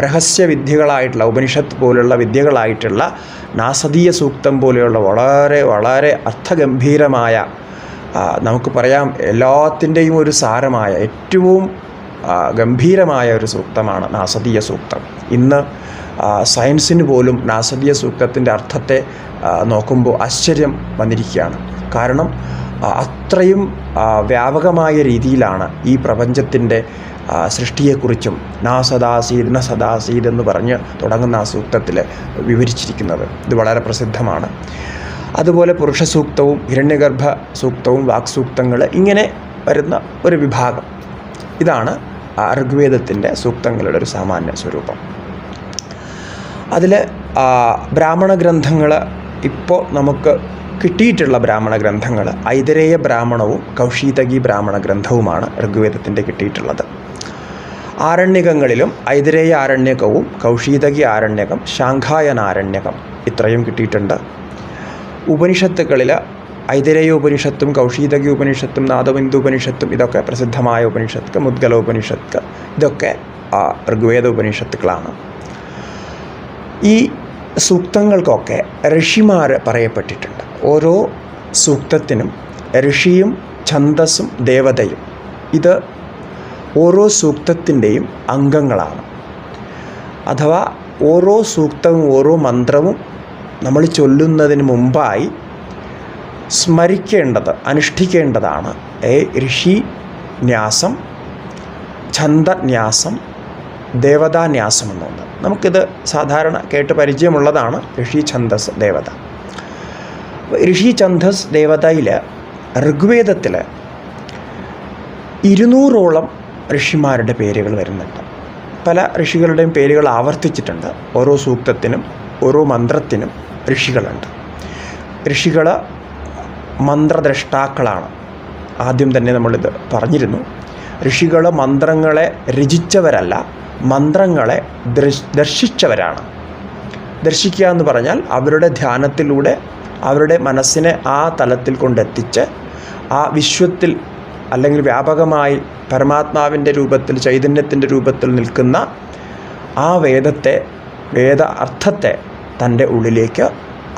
രഹസ്യവിദ്യകളായിട്ടുള്ള ഉപനിഷത്ത് പോലുള്ള വിദ്യകളായിട്ടുള്ള നാസദീയ സൂക്തം പോലെയുള്ള വളരെ വളരെ അർത്ഥഗംഭീരമായ, നമുക്ക് പറയാം എല്ലാത്തിൻ്റെയും ഒരു സാരമായ, ഏറ്റവും ഗംഭീരമായ ഒരു സൂക്തമാണ് നാസദീയ സൂക്തം. ഇന്ന് സയൻസിന് പോലും നാസദീയ സൂക്തത്തിൻ്റെ അർത്ഥത്തെ നോക്കുമ്പോൾ ആശ്ചര്യം വന്നിരിക്കുകയാണ്. കാരണം അത്രയും വ്യാപകമായ രീതിയിലാണ് ഈ പ്രപഞ്ചത്തിൻ്റെ സൃഷ്ടിയെക്കുറിച്ചും നാസദാസീദ് ന സദാസീദ് എന്ന് പറഞ്ഞ് തുടങ്ങുന്ന ആ സൂക്തത്തിൽ വിവരിച്ചിരിക്കുന്നത്. ഇത് വളരെ പ്രസിദ്ധമാണ്. അതുപോലെ പുരുഷ സൂക്തവും ഹിരണ്യഗർഭ സൂക്തവും വാക്സൂക്തങ്ങൾ ഇങ്ങനെ വരുന്ന ഒരു വിഭാഗം. ഇതാണ് ഋഗ്വേദത്തിൻ്റെ സൂക്തങ്ങളുടെ ഒരു സാമാന്യ സ്വരൂപം. അതിൽ ബ്രാഹ്മണ ഗ്രന്ഥങ്ങൾ ഇപ്പോൾ നമുക്ക് കിട്ടിയിട്ടുള്ള ബ്രാഹ്മണ ഗ്രന്ഥങ്ങൾ ഐതരേയ ബ്രാഹ്മണവും കൗശീതകി ബ്രാഹ്മണ ഗ്രന്ഥവുമാണ് ഋഗ്വേദത്തിൻ്റെ കിട്ടിയിട്ടുള്ളത്. ആരണ്യകങ്ങളിലും ഐതരേയ ആരണ്യകവും കൗശീതകി ആരണ്യകം ശാഖായനാരണ്യകം ഇത്രയും കിട്ടിയിട്ടുണ്ട്. ഉപനിഷത്തുകളിൽ ഐതരേയ ഉപനിഷത്തും കൗശീതകി ഉപനിഷത്തും നാദബിന്ദു ഉപനിഷത്തും ഇതൊക്കെ പ്രസിദ്ധമായ ഉപനിഷത്ത്, മുദ്ഗല ഉപനിഷത്ത് ഇതൊക്കെ ഋഗ്വേദ ഉപനിഷത്തുക്കളാണ്. ഈ സൂക്തങ്ങൾക്കൊക്കെ ഋഷിമാർ പറയപ്പെട്ടിട്ടുണ്ട്. ഓരോ സൂക്തത്തിനും ഋഷിയും ഛന്ദസ്സും ദേവതയും ഇത് ഓരോ സൂക്തത്തിൻ്റെയും അംഗങ്ങളാണ്. അഥവാ ഓരോ സൂക്തവും ഓരോ മന്ത്രവും നമ്മൾ ചൊല്ലുന്നതിന് മുമ്പായി സ്മരിക്കേണ്ടത്, അനുഷ്ഠിക്കേണ്ടതാണ് ഋഷിന്യാസം, ഛന്ദന്യാസം, ദേവതാന്യാസം എന്നുണ്ട്. നമുക്കിത് സാധാരണ കേട്ട് പരിചയമുള്ളതാണ് ഋഷി, ഛന്ദസ്, ദേവത. ഋഷി, ഛന്ദസ്, ദേവതയിൽ ഋഗ്വേദത്തിൽ 200ഓളം ഋഷിമാരുടെ പേരുകൾ വരുന്നുണ്ട്. പല ഋഷികളുടെയും പേരുകൾ ആവർത്തിച്ചിട്ടുണ്ട്. ഓരോ സൂക്തത്തിനും ഓരോ മന്ത്രത്തിനും ഋഷികളുണ്ട്. ഋഷികൾ മന്ത്രദ്രഷ്ടാക്കളാണ്. ആദ്യം തന്നെ നമ്മളിത് പറഞ്ഞിരുന്നു. ഋഷികൾ മന്ത്രങ്ങളെ രചിച്ചവരല്ല, മന്ത്രങ്ങളെ ദർശിച്ചവരാണ്. ദർശിക്കുക എന്ന് പറഞ്ഞാൽ അവരുടെ ധ്യാനത്തിലൂടെ അവരുടെ മനസ്സിനെ ആ തലത്തിൽ കൊണ്ടെത്തിച്ച് ആ വിശ്വത്തിൽ അല്ലെങ്കിൽ വ്യാപകമായി പരമാത്മാവിൻ്റെ രൂപത്തിൽ, ചൈതന്യത്തിൻ്റെ രൂപത്തിൽ നിൽക്കുന്ന ആ വേദ അർത്ഥത്തെ തൻ്റെ ഉള്ളിലേക്ക്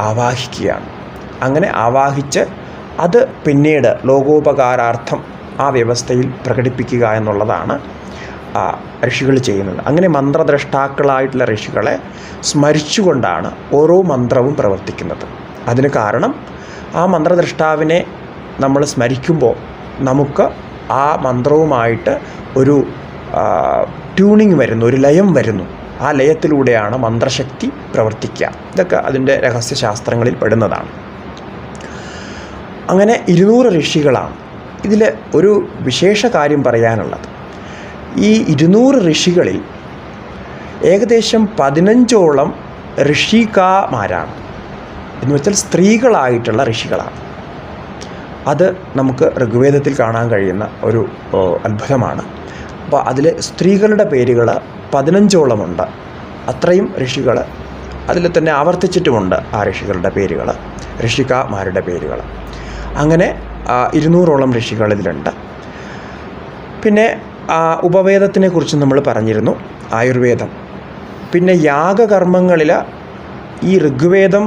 ആവാഹിക്കുകയാണ്. അങ്ങനെ ആവാഹിച്ച് അത് പിന്നീട് ലോകോപകാരാർത്ഥം ആ വ്യവസ്ഥയിൽ പ്രകടിപ്പിക്കുക എന്നുള്ളതാണ് ഋഷികൾ ചെയ്യുന്നത്. അങ്ങനെ മന്ത്രദ്രഷ്ടാക്കളായിട്ടുള്ള ഋഷികളെ സ്മരിച്ചുകൊണ്ടാണ് ഓരോ മന്ത്രവും പ്രവർത്തിക്കുന്നത്. അതിന് കാരണം ആ മന്ത്രദ്രഷ്ടാവിനെ നമ്മൾ സ്മരിക്കുമ്പോൾ നമുക്ക് ആ മന്ത്രവുമായിട്ട് ഒരു ട്യൂണിങ് വരുന്നു, ഒരു ലയം വരുന്നു. ആ ലയത്തിലൂടെയാണ് മന്ത്രശക്തി പ്രവർത്തിക്കുക. ഇതൊക്കെ അതിൻ്റെ രഹസ്യശാസ്ത്രങ്ങളിൽ പെടുന്നതാണ്. അങ്ങനെ 200 ഋഷികളാണ്. ഇതിൽ ഒരു വിശേഷ കാര്യം പറയാനുള്ളത്, ഈ 200 ഋഷികളിൽ ഏകദേശം 15ഓളം ഋഷികാമാരാണ്. എന്ന് വെച്ചാൽ സ്ത്രീകളായിട്ടുള്ള ഋഷികളാണ്. അത് നമുക്ക് ഋഗ്വേദത്തിൽ കാണാൻ കഴിയുന്ന ഒരു അത്ഭുതമാണ്. അപ്പോൾ അതിൽ സ്ത്രീകളുടെ പേരുകൾ 15ഓളമുണ്ട്. അത്രയും ഋഷികൾ അതിൽ തന്നെ ആവർത്തിച്ചിട്ടുമുണ്ട്. ആ ഋഷികളുടെ പേരുകൾ, ഋഷികാമാരുടെ പേരുകൾ. അങ്ങനെ 200ഓളം ഋഷികൾ ഇതിലുണ്ട്. പിന്നെ ഉപവേദത്തിനെ കുറിച്ച് നമ്മൾ പറഞ്ഞിരുന്നു, ആയുർവേദം. പിന്നെ യാഗകർമ്മങ്ങളിൽ ഈ ഋഗ്വേദം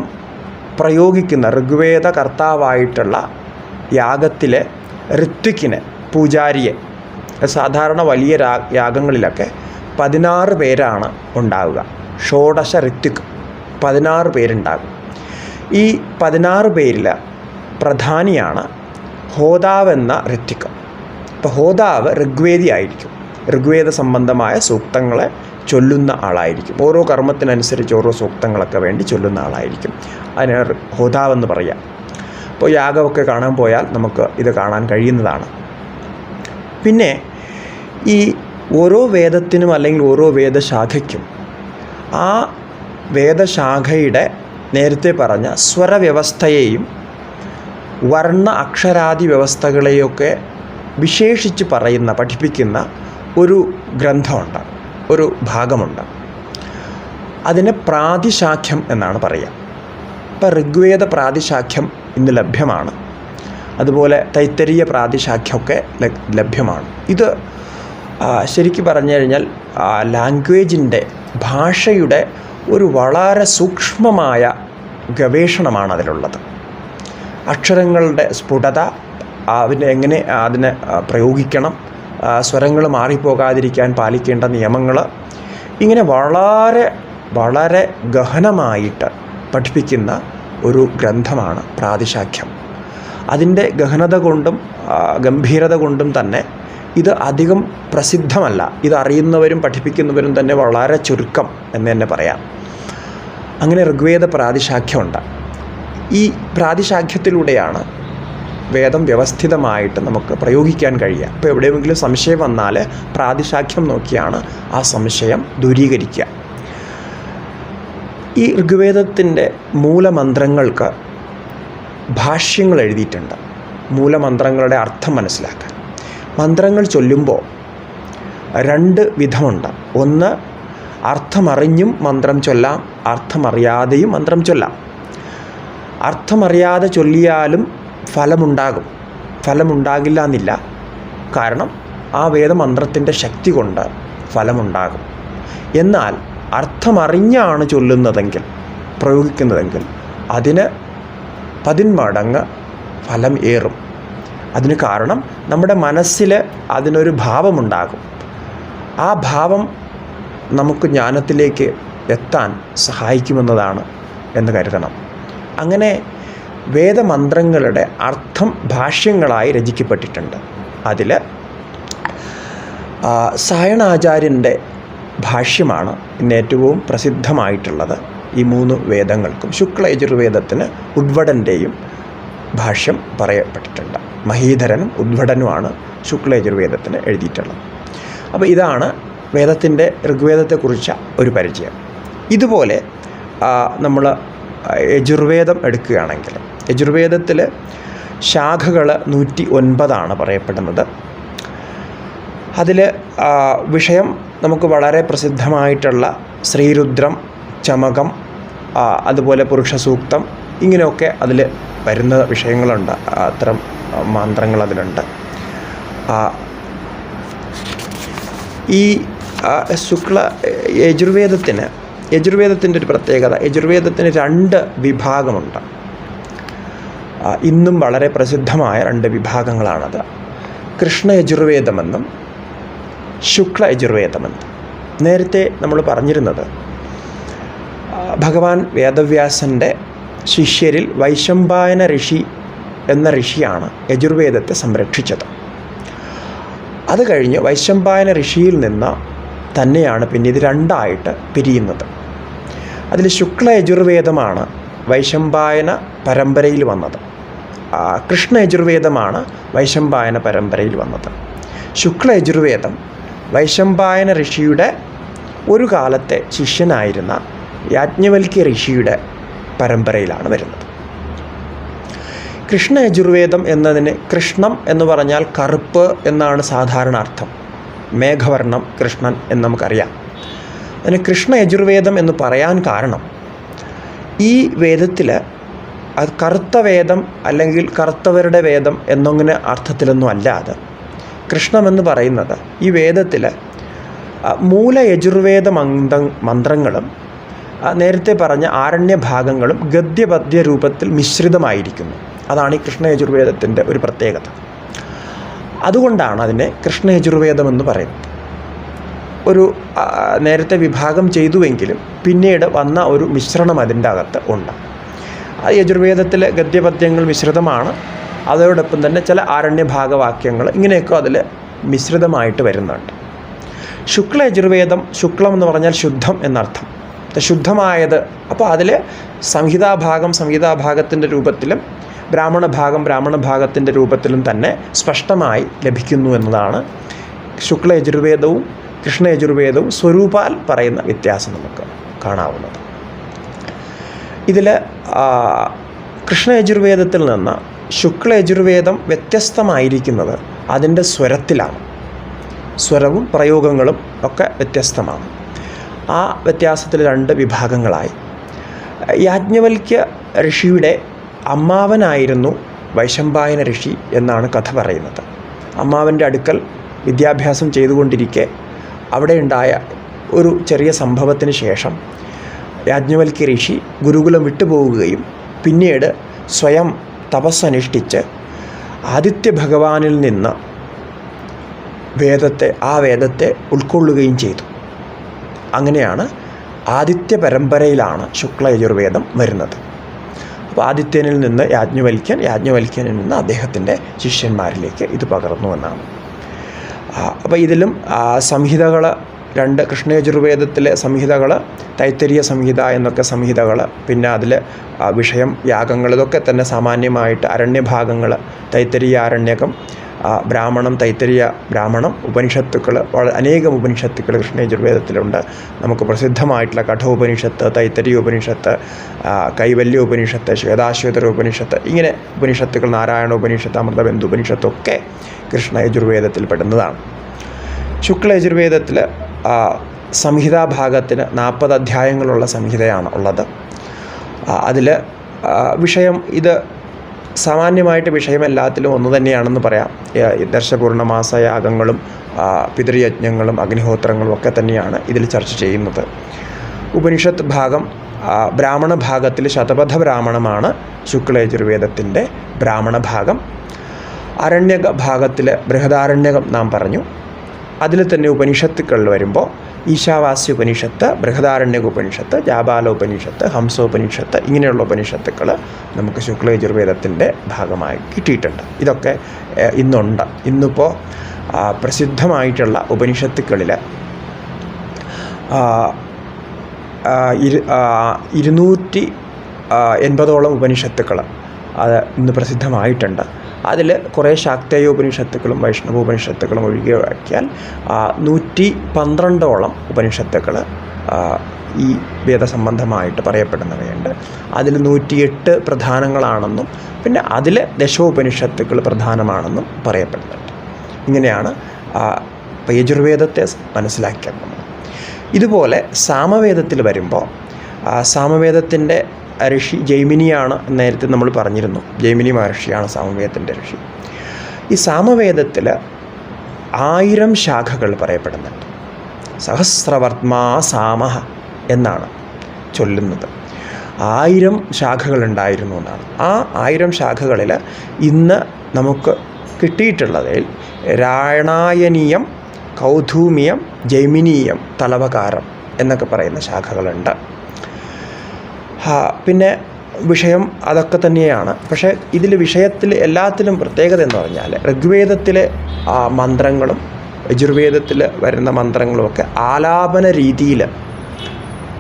പ്രയോഗിക്കുന്ന ഋഗ്വേദ കർത്താവായിട്ടുള്ള യാഗത്തിലെ ഋത്വിക്കിനെ, പൂജാരിയെ, സാധാരണ വലിയ യാഗങ്ങളിലൊക്കെ 16 പേരാണ് ഉണ്ടാവുക. ഷോഡശ ഋത്വിക് 16 പേരുണ്ടാകും. ഈ 16 പേരിൽ പ്രധാനിയാണ് ഹോതാവ് എന്ന ഋത്വിക്. ഇപ്പോൾ ഹോതാവ് ഋഗ്വേദി ആയിരിക്കും. ഋഗ്വേദ സംബന്ധമായ സൂക്തങ്ങളെ ചൊല്ലുന്ന ആളായിരിക്കും. ഓരോ കർമ്മത്തിനനുസരിച്ച് ഓരോ സൂക്തങ്ങളൊക്കെ വേണ്ടി ചൊല്ലുന്ന ആളായിരിക്കും. അതിന് ഹോതാവെന്ന് പറയാം. അപ്പോൾ യാഗമൊക്കെ കാണാൻ പോയാൽ നമുക്ക് ഇത് കാണാൻ കഴിയുന്നതാണ്. പിന്നെ ഈ ഓരോ വേദത്തിനും അല്ലെങ്കിൽ ഓരോ വേദശാഖയ്ക്കും ആ വേദശാഖയുടെ നേരത്തെ പറഞ്ഞ സ്വരവ്യവസ്ഥയെയും വർണ്ണ അക്ഷരാദി വ്യവസ്ഥകളെയൊക്കെ വിശേഷിച്ച് പറയുന്ന, പഠിപ്പിക്കുന്ന ഒരു ഗ്രന്ഥമുണ്ട്, ഒരു ഭാഗമുണ്ട്. അതിന് പ്രാതിശാഖ്യം എന്നാണ് പറയുക. ഇപ്പോൾ ഋഗ്വേദ പ്രാതിശാഖ്യം ഇന്ന് ലഭ്യമാണ്. അതുപോലെ തൈത്തരീയ പ്രാതിശാഖ്യമൊക്കെ ലഭ്യമാണ്. ഇത് ശരിക്കും പറഞ്ഞു കഴിഞ്ഞാൽ ലാംഗ്വേജിൻ്റെ, ഭാഷയുടെ ഒരു വളരെ സൂക്ഷ്മമായ ഗവേഷണമാണ് അതിലുള്ളത്. അക്ഷരങ്ങളുടെ സ്ഫുടത, അതിനെ എങ്ങനെ അതിനെ പ്രയോഗിക്കണം, സ്വരങ്ങൾ മാറിപ്പോകാതിരിക്കാൻ പാലിക്കേണ്ട നിയമങ്ങൾ, ഇങ്ങനെ വളരെ വളരെ ഗഹനമായിട്ട് പഠിപ്പിക്കുന്ന ഒരു ഗ്രന്ഥമാണ് പ്രാതിശാഖ്യം. അതിൻ്റെ ഗഹനത കൊണ്ടും ഗംഭീരത കൊണ്ടും തന്നെ ഇത് അധികം പ്രസിദ്ധമല്ല. ഇത് അറിയുന്നവരും പഠിപ്പിക്കുന്നവരും തന്നെ വളരെ ചുരുക്കം എന്ന് തന്നെ പറയാം. അങ്ങനെ ഋഗ്വേദ പ്രാതിശാഖ്യമുണ്ട്. ഈ പ്രാതിശാഖ്യത്തിലൂടെയാണ് വേദം വ്യവസ്ഥിതമായിട്ട് നമുക്ക് പ്രയോഗിക്കാൻ കഴിയുക. ഇപ്പോൾ എവിടെയെങ്കിലും സംശയം വന്നാൽ പ്രാതിശാഖ്യം നോക്കിയാണ് ആ സംശയം ദൂരീകരിക്കുക. ഈ ഋഗ്വേദത്തിൻ്റെ മൂലമന്ത്രങ്ങൾക്ക് ഭാഷ്യങ്ങൾ എഴുതിയിട്ടുണ്ട്. മൂലമന്ത്രങ്ങളുടെ അർത്ഥം മനസ്സിലാക്കാൻ മന്ത്രങ്ങൾ ചൊല്ലുമ്പോൾ 2 വിധമുണ്ട്. ഒന്ന്, അർത്ഥമറിഞ്ഞും മന്ത്രം ചൊല്ലാം, അർത്ഥമറിയാതെയും മന്ത്രം ചൊല്ലാം. അർത്ഥമറിയാതെ ചൊല്ലിയാലും ഫലമുണ്ടാകില്ല എന്നില്ല. കാരണം ആ വേദമന്ത്രത്തിൻ്റെ ശക്തി കൊണ്ട് ഫലമുണ്ടാകും. എന്നാൽ അർത്ഥമറിഞ്ഞാണ് ചൊല്ലുന്നതെങ്കിൽ, പ്രയോഗിക്കുന്നതെങ്കിൽ അതിന് 10 മടങ്ങ് ഫലം ഏറും. അതിന് കാരണം നമ്മുടെ മനസ്സിൽ അതിനൊരു ഭാവമുണ്ടാകും. ആ ഭാവം നമുക്ക് ജ്ഞാനത്തിലേക്ക് എത്താൻ സഹായിക്കുമെന്നതാണ് എന്ന് കരുതണം. അങ്ങനെ വേദമന്ത്രങ്ങളുടെ അർത്ഥം ഭാഷ്യങ്ങളായി രചിക്കപ്പെട്ടിട്ടുണ്ട്. അതിൽ സായണാചാര്യൻ്റെ ഭാഷ്യമാണ് ഇന്ന് ഏറ്റവും പ്രസിദ്ധമായിട്ടുള്ളത്. ഈ 3 വേദങ്ങൾക്കും ശുക്ല യജുർവേദത്തിന് ഉദ്വടൻ്റെയും ഭാഷ്യം പറയപ്പെട്ടിട്ടുണ്ട്. മഹീധരനും ഉദ്വടനുമാണ് ശുക്ല യജുർവേദത്തിന് എഴുതിയിട്ടുള്ളത്. അപ്പോൾ ഇതാണ് വേദത്തിൻ്റെ ഋഗ്വേദത്തെക്കുറിച്ച ഒരു പരിചയം. ഇതുപോലെ നമ്മൾ യജുർവേദം എടുക്കുകയാണെങ്കിൽ യജുർവേദത്തിൽ ശാഖകൾ 109 പറയപ്പെടുന്നത്. അതിൽ വിഷയം നമുക്ക് വളരെ പ്രസിദ്ധമായിട്ടുള്ള ശ്രീരുദ്രം, ചമകം, അതുപോലെ പുരുഷസൂക്തം, ഇങ്ങനെയൊക്കെ അതിൽ വരുന്ന വിഷയങ്ങളുണ്ട്. അത്തരം മന്ത്രങ്ങൾ അതിലുണ്ട്. ഈ യജുർവേദത്തിൻ്റെ ഒരു പ്രത്യേകത, യജുർവേദത്തിന് 2 വിഭാഗമുണ്ട്. ഇന്നും വളരെ പ്രസിദ്ധമായ 2 വിഭാഗങ്ങളാണത്. കൃഷ്ണ യജുർവേദമെന്നും ശുക്ല യജുർവേദമെന്നും. നേരത്തെ നമ്മൾ പറഞ്ഞിരുന്നത് ഭഗവാൻ വേദവ്യാസൻ്റെ ശിഷ്യരിൽ വൈശമ്പായന ഋഷി എന്ന ഋഷിയാണ് യജുർവേദത്തെ സംരക്ഷിച്ചത്. അത് കഴിഞ്ഞ് വൈശമ്പായന ഋഷിയിൽ നിന്ന് തന്നെയാണ് പിന്നെ ഇത് 2ആയിട്ട് പിരിയുന്നത്. അതിൽ ശുക്ല യജുർവേദമാണ് വൈശമ്പായന പരമ്പരയിൽ വന്നത്. കൃഷ്ണ യജുർവേദമാണ് വൈശമ്പായന പരമ്പരയിൽ വന്നത്. ശുക്ല യജുർവേദം വൈശമ്പായന ഋഷിയുടെ ഒരു കാലത്തെ ശിഷ്യനായിരുന്ന യാജ്ഞവൽക്യ ഋഷിയുടെ പരമ്പരയിലാണ് വരുന്നത്. കൃഷ്ണ യജുർവേദം എന്നതിന് കൃഷ്ണം എന്ന് പറഞ്ഞാൽ കറുപ്പ് എന്നാണ് സാധാരണ അർത്ഥം. മേഘവർണം കൃഷ്ണൻ എന്ന് നമുക്കറിയാം. അതിന് കൃഷ്ണ യജുർവേദം എന്ന് പറയാൻ കാരണം ഈ വേദത്തിൽ അത് കറുത്ത വേദം അല്ലെങ്കിൽ കറുത്തവരുടെ വേദം എന്നൊങ്ങനെ അർത്ഥത്തിലൊന്നും അല്ലാതെ കൃഷ്ണമെന്ന് പറയുന്നത് ഈ വേദത്തിൽ മൂല യജുർവേദ മന്ത്രങ്ങളും നേരത്തെ പറഞ്ഞ ആരണ്യഭാഗങ്ങളും ഗദ്യപദ്യ രൂപത്തിൽ മിശ്രിതമായിരിക്കുന്നു. അതാണ് ഈ കൃഷ്ണ യജുർവേദത്തിൻ്റെ ഒരു പ്രത്യേകത. അതുകൊണ്ടാണ് അതിനെ കൃഷ്ണ യജുർവേദമെന്ന് പറയുന്നത്. ഒരു നേരത്തെ വിഭാഗം ചെയ്തുവെങ്കിലും പിന്നീട് വന്ന ഒരു മിശ്രണം അതിൻ്റെ അകത്ത് ഉണ്ട്. ആ യജുർവേദത്തിലെ ഗദ്യപദ്യങ്ങൾ മിശ്രിതമാണ്. അതോടൊപ്പം തന്നെ ചില ആരണ്യഭാഗവാക്യങ്ങൾ ഇങ്ങനെയൊക്കെ അതിൽ മിശ്രിതമായിട്ട് വരുന്നുണ്ട്. ശുക്ല യജുർവേദം, ശുക്ലം എന്ന് പറഞ്ഞാൽ ശുദ്ധം എന്നർത്ഥം, ശുദ്ധമായത്. അപ്പോൾ അതിൽ സംഹിതാഭാഗത്തിൻ്റെ രൂപത്തിലും ബ്രാഹ്മണഭാഗത്തിൻ്റെ രൂപത്തിലും തന്നെ സ്പഷ്ടമായി ലഭിക്കുന്നു എന്നതാണ് ശുക്ല യജുർവേദവും കൃഷ്ണ യജുർവേദവും സ്വരൂപാൽ പറയുന്ന വ്യത്യാസം നമുക്ക് കാണാവുന്നത്. ഇതിൽ കൃഷ്ണ യജുർവേദത്തിൽ നിന്ന് ശുക്ല യജുർവേദം വ്യത്യസ്തമായിരിക്കുന്നത് അതിൻ്റെ സ്വരത്തിലാണ്. സ്വരവും പ്രയോഗങ്ങളും ഒക്കെ വ്യത്യസ്തമാണ്. ആ വ്യത്യാസത്തിൽ 2 വിഭാഗങ്ങളായി. യാജ്ഞവൽക്യ ഋഷിയുടെ അമ്മാവനായിരുന്നു വൈശമ്പായന ഋഷി എന്നാണ് കഥ പറയുന്നത്. അമ്മാവൻ്റെ അടുക്കൽ വിദ്യാഭ്യാസം ചെയ്തുകൊണ്ടിരിക്കെ അവിടെ ഉണ്ടായ ഒരു ചെറിയ സംഭവത്തിന് ശേഷം യാജ്ഞവൽക്യ ഋഷി ഗുരുകുലം വിട്ടുപോവുകയും പിന്നീട് സ്വയം തപസ്സനുഷ്ഠിച്ച് ആദിത്യ ഭഗവാനിൽ നിന്ന് ആ വേദത്തെ ഉൾക്കൊള്ളുകയും ചെയ്തു. അങ്ങനെയാണ് ആദിത്യ പരമ്പരയിലാണ് ശുക്ലയജുർവേദം വരുന്നത്. അപ്പോൾ ആദിത്യനിൽ നിന്ന് യാജ്ഞവൽക്യനിൽ നിന്ന് അദ്ദേഹത്തിൻ്റെ ശിഷ്യന്മാരിലേക്ക് ഇത് പകർന്നു എന്നാണ്. അപ്പോൾ ഇതിലും സംഹിതകൾ, 2 കൃഷ്ണയജുർവേദത്തിലെ സംഹിതകൾ, തൈത്തരീയ സംഹിത എന്നൊക്കെ സംഹിതകൾ, പിന്നെ അതിൽ വിഷയം, യാഗങ്ങൾ, ഇതൊക്കെ തന്നെ സാമാന്യമായിട്ട് അരണ്യഭാഗങ്ങൾ, തൈത്തരീയ ആരണ്യകം, ബ്രാഹ്മണം, തൈത്തരീയ ബ്രാഹ്മണം, ഉപനിഷത്തുക്കൾ, അനേകം ഉപനിഷത്തുക്കൾ കൃഷ്ണയജുർവേദത്തിലുണ്ട്. നമുക്ക് പ്രസിദ്ധമായിട്ടുള്ള കഠോപനിഷത്ത്, തൈത്തരീയ ഉപനിഷത്ത്, കൈവല്യ ഉപനിഷത്ത്, ശ്വേതാശ്വതര ഉപനിഷത്ത്, ഇങ്ങനെ ഉപനിഷത്തുക്കൾ, നാരായണ ഉപനിഷത്ത്, അമൃതബന്ധു ഉപനിഷത്തൊക്കെ കൃഷ്ണയജുർവേദത്തിൽ പെടുന്നതാണ്. ശുക്ലയജുർവേദത്തിൽ സംഹിതാഭാഗത്തിന് 40 അധ്യായങ്ങളുള്ള സംഹിതയാണ് ഉള്ളത്. അതിൽ വിഷയം, ഇത് സാമാന്യമായിട്ട് വിഷയം എല്ലാത്തിലും ഒന്ന് തന്നെയാണെന്ന് പറയാം. ദർശപൂർണമാസ യാഗങ്ങളും പിതൃയജ്ഞങ്ങളും അഗ്നിഹോത്രങ്ങളും ഒക്കെ തന്നെയാണ് ഇതിൽ ചർച്ച ചെയ്യുന്നത്. ഉപനിഷത്ത് ഭാഗം, ബ്രാഹ്മണ ഭാഗത്തിൽ ശതപഥ ബ്രാഹ്മണമാണ് ശുക്ലയജുർവേദത്തിൻ്റെ ബ്രാഹ്മണ ഭാഗം. അരണ്യക ഭാഗത്തിൽ ബൃഹദാരണ്യകം നാം പറഞ്ഞു. അതിൽ തന്നെ ഉപനിഷത്തുക്കളിൽ വരുമ്പോൾ ഈശാവാസ്യ ഉപനിഷത്ത്, ബൃഹദാരണ്യക ഉപനിഷത്ത്, ജാബാല ഉപനിഷത്ത്, ഹംസോപനിഷത്ത്, ഇങ്ങനെയുള്ള ഉപനിഷത്തുക്കൾ നമുക്ക് ശുക്ലയജുർവേദത്തിൻ്റെ ഭാഗമായി കിട്ടിയിട്ടുണ്ട്. ഇതൊക്കെ ഇന്നുണ്ട്. ഇന്നിപ്പോൾ പ്രസിദ്ധമായിട്ടുള്ള ഉപനിഷത്തുക്കളിൽ 280ഓളം ഉപനിഷത്തുക്കൾ അത് ഇന്ന് പ്രസിദ്ധമായിട്ടുണ്ട്. അതിൽ കുറേ ശാക്തേയോപനിഷത്തുക്കളും വൈഷ്ണവോപനിഷത്തുക്കളും ഒഴികെയാക്കിയാൽ 112ഓളം ഉപനിഷത്തുക്കൾ ഈ വേദസംബന്ധമായിട്ട് പറയപ്പെടുന്നവയുണ്ട്. അതിൽ 108 പ്രധാനങ്ങളാണെന്നും പിന്നെ അതിൽ ദശോപനിഷത്തുക്കൾ പ്രധാനമാണെന്നും പറയപ്പെടുന്നുണ്ട്. ഇങ്ങനെയാണ് യജുർവേദത്തെ മനസ്സിലാക്കുന്നത്. ഇതുപോലെ സാമവേദത്തിൽ വരുമ്പോൾ സാമവേദത്തിൻ്റെ ഋഷി ജൈമിനിയാണ്. നേരത്തെ നമ്മൾ പറഞ്ഞിരുന്നു, ജൈമിനി മഹർഷിയാണ് സാമവേദത്തിൻ്റെ ഋഷി. ഈ സാമവേദത്തിൽ 1000 ശാഖകൾ പറയപ്പെടുന്നുണ്ട്. സഹസ്രവർദ്മാ സാമഹ എന്നാണ് ചൊല്ലുന്നത്. 1000 ശാഖകളുണ്ടായിരുന്നു എന്നാണ്. ആ 1000 ശാഖകളിൽ ഇന്ന് നമുക്ക് കിട്ടിയിട്ടുള്ളതിൽ രായണായനീയം, കൗധൂമിയം, ജൈമിനീയം, തലവകാരം എന്നൊക്കെ പറയുന്ന ശാഖകളുണ്ട്. പിന്നെ വിഷയം അതൊക്കെ തന്നെയാണ്. പക്ഷേ ഇതിൽ വിഷയത്തിൽ എല്ലാത്തിലും പ്രത്യേകത എന്ന് പറഞ്ഞാൽ ഋഗ്വേദത്തിലെ മന്ത്രങ്ങളും യജുർവേദത്തിൽ വരുന്ന മന്ത്രങ്ങളുമൊക്കെ ആലാപന രീതിയിൽ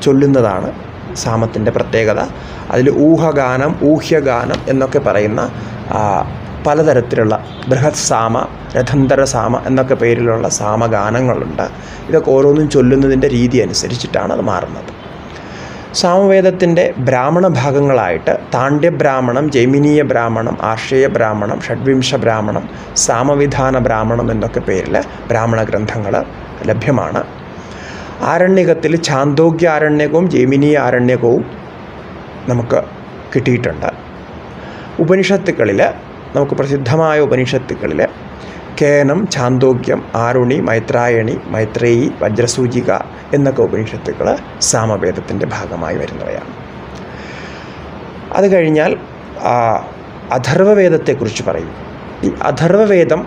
ചൊല്ലുന്നതാണ് സാമത്തിൻ്റെ പ്രത്യേകത. അതിൽ ഊഹഗാനം, ഊഹ്യഗാനം എന്നൊക്കെ പറയുന്ന പലതരത്തിലുള്ള ബൃഹത് സാമ, രഥന്തര സാമ എന്നൊക്കെ പേരിലുള്ള സാമഗാനങ്ങളുണ്ട്. ഇതൊക്കെ ഓരോന്നും ചൊല്ലുന്നതിൻ്റെ രീതി അനുസരിച്ചിട്ടാണ് അത് മാറുന്നത്. സാമവേദത്തിൻ്റെ ബ്രാഹ്മണ ഭാഗങ്ങളായിട്ട് താണ്ഡ്യബ്രാഹ്മണം, ജൈമിനീയ ബ്രാഹ്മണം, ആർഷേയ ബ്രാഹ്മണം, ഷഡ്വിംശ ബ്രാഹ്മണം, സാമവിധാന ബ്രാഹ്മണം എന്നൊക്കെ പേരിൽ ബ്രാഹ്മണ ഗ്രന്ഥങ്ങൾ ലഭ്യമാണ്. ആരണ്യകത്തിൽ ഛാന്തോഗ്യാരണ്യകവും ജൈമിനീയ ആരണ്യകവും നമുക്ക് കിട്ടിയിട്ടുണ്ട്. ഉപനിഷത്തുക്കളിൽ നമുക്ക് പ്രസിദ്ധമായ ഉപനിഷത്തുക്കളിൽ കേനം, ഛാന്തോഗ്യം, ആരുണി, മൈത്രായണി, മൈത്രേയി, വജ്രസൂചിക എന്നൊക്കെ ഉപനിഷത്തുക്കൾ സാമവേദത്തിൻ്റെ ഭാഗമായി വരുന്നവയാണ്. അത് കഴിഞ്ഞാൽ അഥർവവേദത്തെക്കുറിച്ച് പറയും. ഈ അഥർവവേദം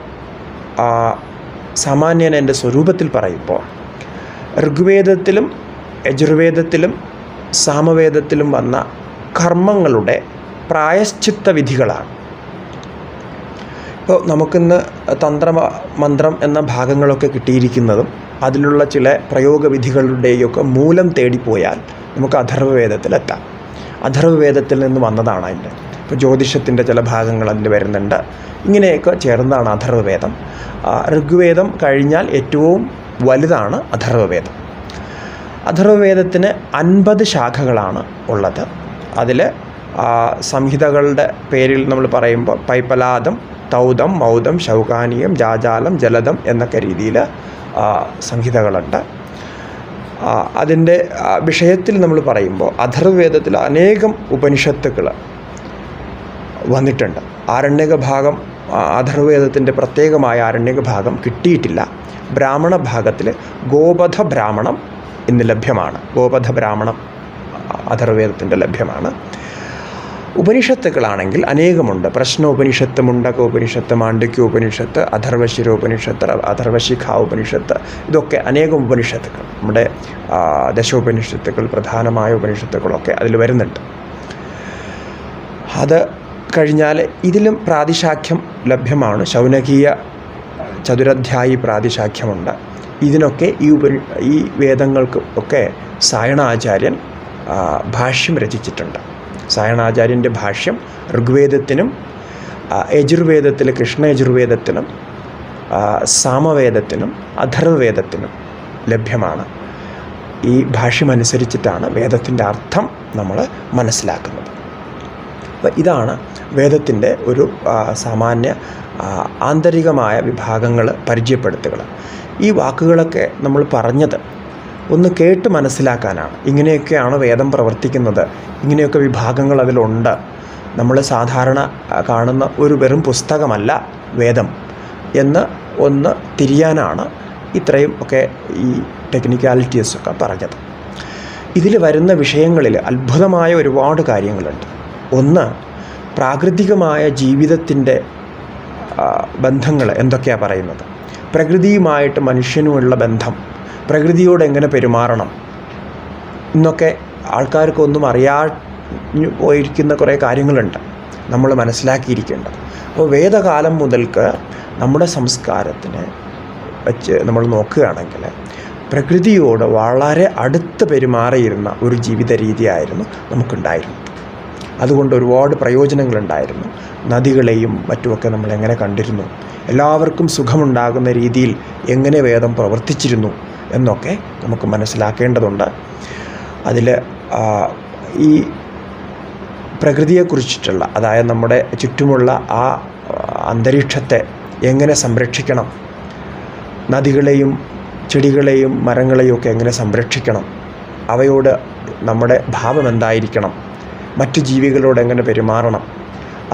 സാമാന്യേന എൻ്റെ സ്വരൂപത്തിൽ പറയുമ്പോൾ ഋഗ്വേദത്തിലും യജുർവേദത്തിലും സാമവേദത്തിലും വന്ന കർമ്മങ്ങളുടെ പ്രായശ്ചിത്ത വിധികളാണ്. ഇപ്പോൾ നമുക്കിന്ന് മന്ത്രം എന്ന ഭാഗങ്ങളൊക്കെ കിട്ടിയിരിക്കുന്നതും അതിലുള്ള ചില പ്രയോഗവിധികളുടെയൊക്കെ മൂലം തേടിപ്പോയാൽ നമുക്ക് അഥർവവേദത്തിലെത്താം. അഥർവവേദത്തിൽ നിന്ന് വന്നതാണ് അതിൻ്റെ. ഇപ്പോൾ ജ്യോതിഷത്തിൻ്റെ ചില ഭാഗങ്ങൾ അതിൽ വരുന്നുണ്ട്. ഇങ്ങനെയൊക്കെ ചേർന്നതാണ് അഥർവവേദം. ഋഗ്വേദം കഴിഞ്ഞാൽ ഏറ്റവും വലുതാണ് അഥർവവേദം. അഥർവവേദത്തിന് 50 ശാഖകളാണ് ഉള്ളത്. അതിൽ സംഹിതകളുടെ പേരിൽ നമ്മൾ പറയുമ്പോൾ പൈപ്പലാദം, തൗദം, മൗദം, ശൗകാനീയം, ജാജാലം, ജലദം എന്നൊക്കെ രീതിയിൽ സംഹിതകളുണ്ട്. അതിൻ്റെ വിഷയത്തിൽ നമ്മൾ പറയുമ്പോൾ അഥർവവേദത്തിൽ അനേകം ഉപനിഷത്തുക്കൾ വന്നിട്ടുണ്ട്. ആരണ്യക ഭാഗം, അഥർവവേദത്തിൻ്റെ പ്രത്യേകമായ ആരണ്യക ഭാഗം കിട്ടിയിട്ടില്ല. ബ്രാഹ്മണ ഭാഗത്തിൽ ഗോപഥ ബ്രാഹ്മണം ഇന്ന് ലഭ്യമാണ്. ഗോപഥ ബ്രാഹ്മണം അഥർവവേദത്തിൻ്റെ ലഭ്യമാണ്. ഉപനിഷത്തുക്കളാണെങ്കിൽ അനേകമുണ്ട്. പ്രശ്നോപനിഷത്ത്, മുണ്ടകോപനിഷത്ത്, മാണ്ഡ്യക്യോപനിഷത്ത്, അഥർവശിരോപനിഷത്ത്, അഥർവശിഖാ ഉപനിഷത്ത്, ഇതൊക്കെ അനേകം ഉപനിഷത്തുക്കൾ, നമ്മുടെ ദശോപനിഷത്തുക്കൾ, പ്രധാനമായ ഉപനിഷത്തുക്കളൊക്കെ അതിൽ വരുന്നുണ്ട്. അത് കഴിഞ്ഞാൽ ഇതിലും പ്രാതിശാഖ്യം ലഭ്യമാണ്. ശൗനകീയ ചതുരധ്യായി പ്രാതിശാഖ്യമുണ്ട്. ഇതിനൊക്കെ ഈ വേദങ്ങൾക്ക് ഒക്കെ സായണാചാര്യൻ ഭാഷ്യം രചിച്ചിട്ടുണ്ട്. സായണാചാര്യൻ്റെ ഭാഷ്യം ഋഗ്വേദത്തിനും യജുർവേദത്തിൽ കൃഷ്ണയജുർവേദത്തിനും സാമവേദത്തിനും അഥർവവേദത്തിനും ലഭ്യമാണ്. ഈ ഭാഷ്യമനുസരിച്ചിട്ടാണ് വേദത്തിൻ്റെ അർത്ഥം നമ്മൾ മനസ്സിലാക്കുന്നത്. അപ്പോൾ ഇതാണ് വേദത്തിൻ്റെ ഒരു സാമാന്യ ആന്തരികമായ വിഭാഗങ്ങൾ, പരിചയപ്പെടുത്തുകൾ. ഈ വാക്കുകളൊക്കെ നമ്മൾ പറഞ്ഞത് ഒന്ന് കേട്ട് മനസ്സിലാക്കാനാണ്. ഇങ്ങനെയൊക്കെയാണ് വേദം പ്രവർത്തിക്കുന്നത്, ഇങ്ങനെയൊക്കെ വിഭാഗങ്ങൾ അതിലുണ്ട്. നമ്മൾ സാധാരണ കാണുന്ന ഒരു വെറും പുസ്തകമല്ല വേദം എന്ന് ഒന്ന് തിരിയാനാണ് ഇത്രയും ഒക്കെ ഈ ടെക്നിക്കാലിറ്റീസൊക്കെ പറഞ്ഞത്. ഇതിൽ വരുന്ന വിഷയങ്ങളിൽ അത്ഭുതമായ ഒരുപാട് കാര്യങ്ങളുണ്ട്. ഒന്ന്, പ്രാകൃതികമായ ജീവിതത്തിൻ്റെ ബന്ധങ്ങൾ എന്തൊക്കെയാണ് പറയുന്നത്, പ്രകൃതിയുമായിട്ട് മനുഷ്യനുമുള്ള ബന്ധം, പ്രകൃതിയോട് എങ്ങനെ പെരുമാറണം എന്നൊക്കെ ആൾക്കാർക്കൊന്നും അറിയാഞ്ഞു പോയിരിക്കുന്ന കുറേ കാര്യങ്ങളുണ്ട് നമ്മൾ മനസ്സിലാക്കിയിരിക്കേണ്ടത്. അപ്പോൾ വേദകാലം മുതൽക്ക് നമ്മുടെ സംസ്കാരത്തിനെ വെച്ച് നമ്മൾ നോക്കുകയാണെങ്കിൽ പ്രകൃതിയോട് വളരെ അടുത്ത് പെരുമാറിയിരുന്ന ഒരു ജീവിത രീതിയായിരുന്നു നമുക്കുണ്ടായിരുന്നത്. അതുകൊണ്ട് ഒരുപാട് പ്രയോജനങ്ങളുണ്ടായിരുന്നു. നദികളെയും മറ്റുമൊക്കെ നമ്മൾ എങ്ങനെ കണ്ടിരുന്നു, എല്ലാവർക്കും സുഖമുണ്ടാകുന്ന രീതിയിൽ എങ്ങനെ വേദം പ്രവർത്തിച്ചിരുന്നു എന്നൊക്കെ നമുക്ക് മനസ്സിലാക്കേണ്ടതുണ്ട്. അതിൽ ഈ പ്രകൃതിയെക്കുറിച്ചിട്ടുള്ള, അതായത് നമ്മുടെ ചുറ്റുമുള്ള ആ അന്തരീക്ഷത്തെ എങ്ങനെ സംരക്ഷിക്കണം, നദികളെയും ചെടികളെയും മരങ്ങളെയും ഒക്കെ എങ്ങനെ സംരക്ഷിക്കണം, അവയോട് നമ്മുടെ ഭാവം എന്തായിരിക്കണം, മറ്റു ജീവികളോട് എങ്ങനെ പെരുമാറണം,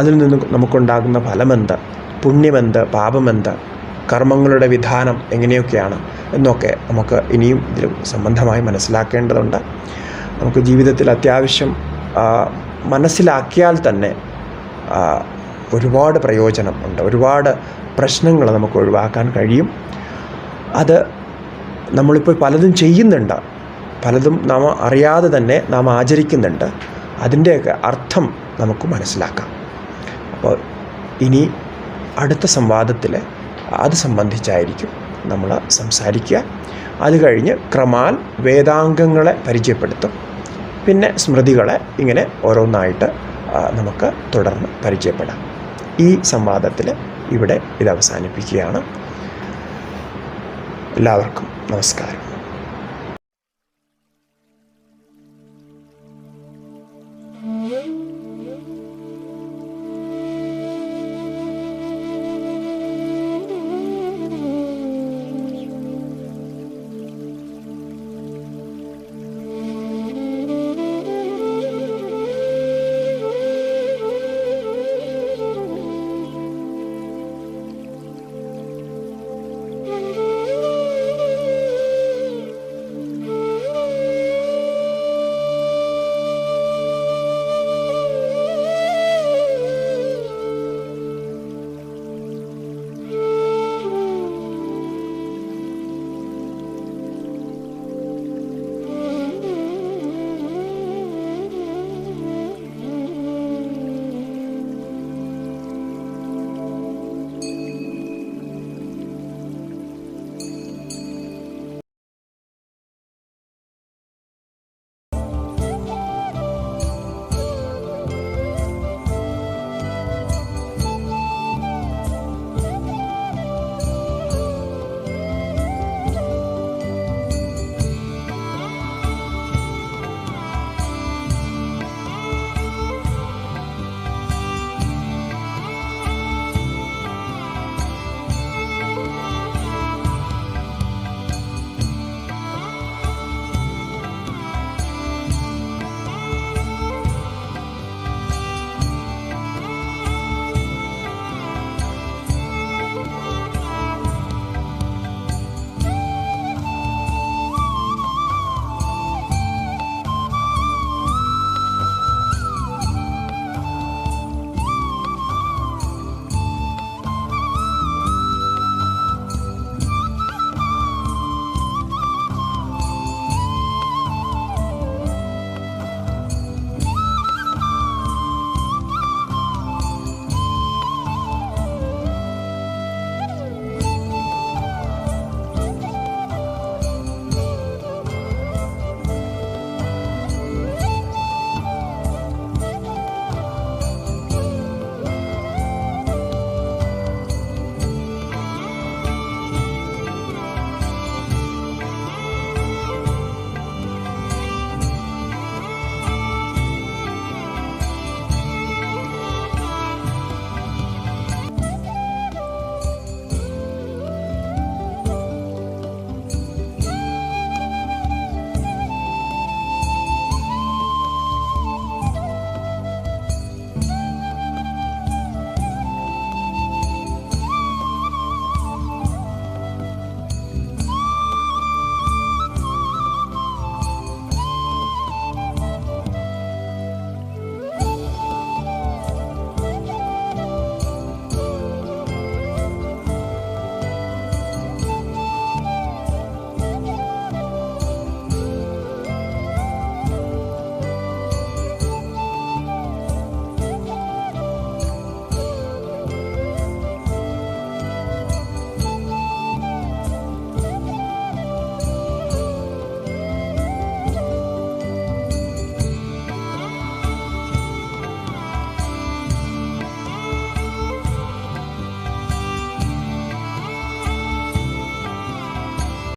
അതിൽ നിന്ന് നമുക്കുണ്ടാകുന്ന ഫലമെന്ത്, പുണ്യമെന്ത്, പാപമെന്ത്, കർമ്മങ്ങളുടെ വിധാനം എങ്ങനെയൊക്കെയാണ് എന്നൊക്കെ നമുക്ക് ഇനിയും ഇതിൽ സംബന്ധമായി മനസ്സിലാക്കേണ്ടതുണ്ട്. നമുക്ക് ജീവിതത്തിൽ അത്യാവശ്യം മനസ്സിലാക്കിയാൽ തന്നെ ഒരുപാട് പ്രയോജനം ഉണ്ട്, ഒരുപാട് പ്രശ്നങ്ങൾ നമുക്ക് ഒഴിവാക്കാൻ കഴിയും. അത് നമ്മളിപ്പോൾ പലതും ചെയ്യുന്നുണ്ട്, പലതും നാം അറിയാതെ തന്നെ നാം ആചരിക്കുന്നുണ്ട്. അതിൻ്റെയൊക്കെ അർത്ഥം നമുക്ക് മനസ്സിലാക്കാം. അപ്പോൾ ഇനി അടുത്ത സംവാദത്തിൽ അത് സംബന്ധിച്ചായിരിക്കും നമ്മൾ സംസാരിക്കുക. അത് കഴിഞ്ഞ് ക്രമാൽ വേദാംഗങ്ങളെ പരിചയപ്പെടുത്തും. പിന്നെ സ്മൃതികളെ ഇങ്ങനെ ഓരോന്നായിട്ട് നമുക്ക് തുടർന്ന് പരിചയപ്പെടാം. ഈ സംവാദത്തിൽ ഇവിടെ ഇത് അവസാനിപ്പിക്കുകയാണ്. എല്ലാവർക്കും നമസ്കാരം.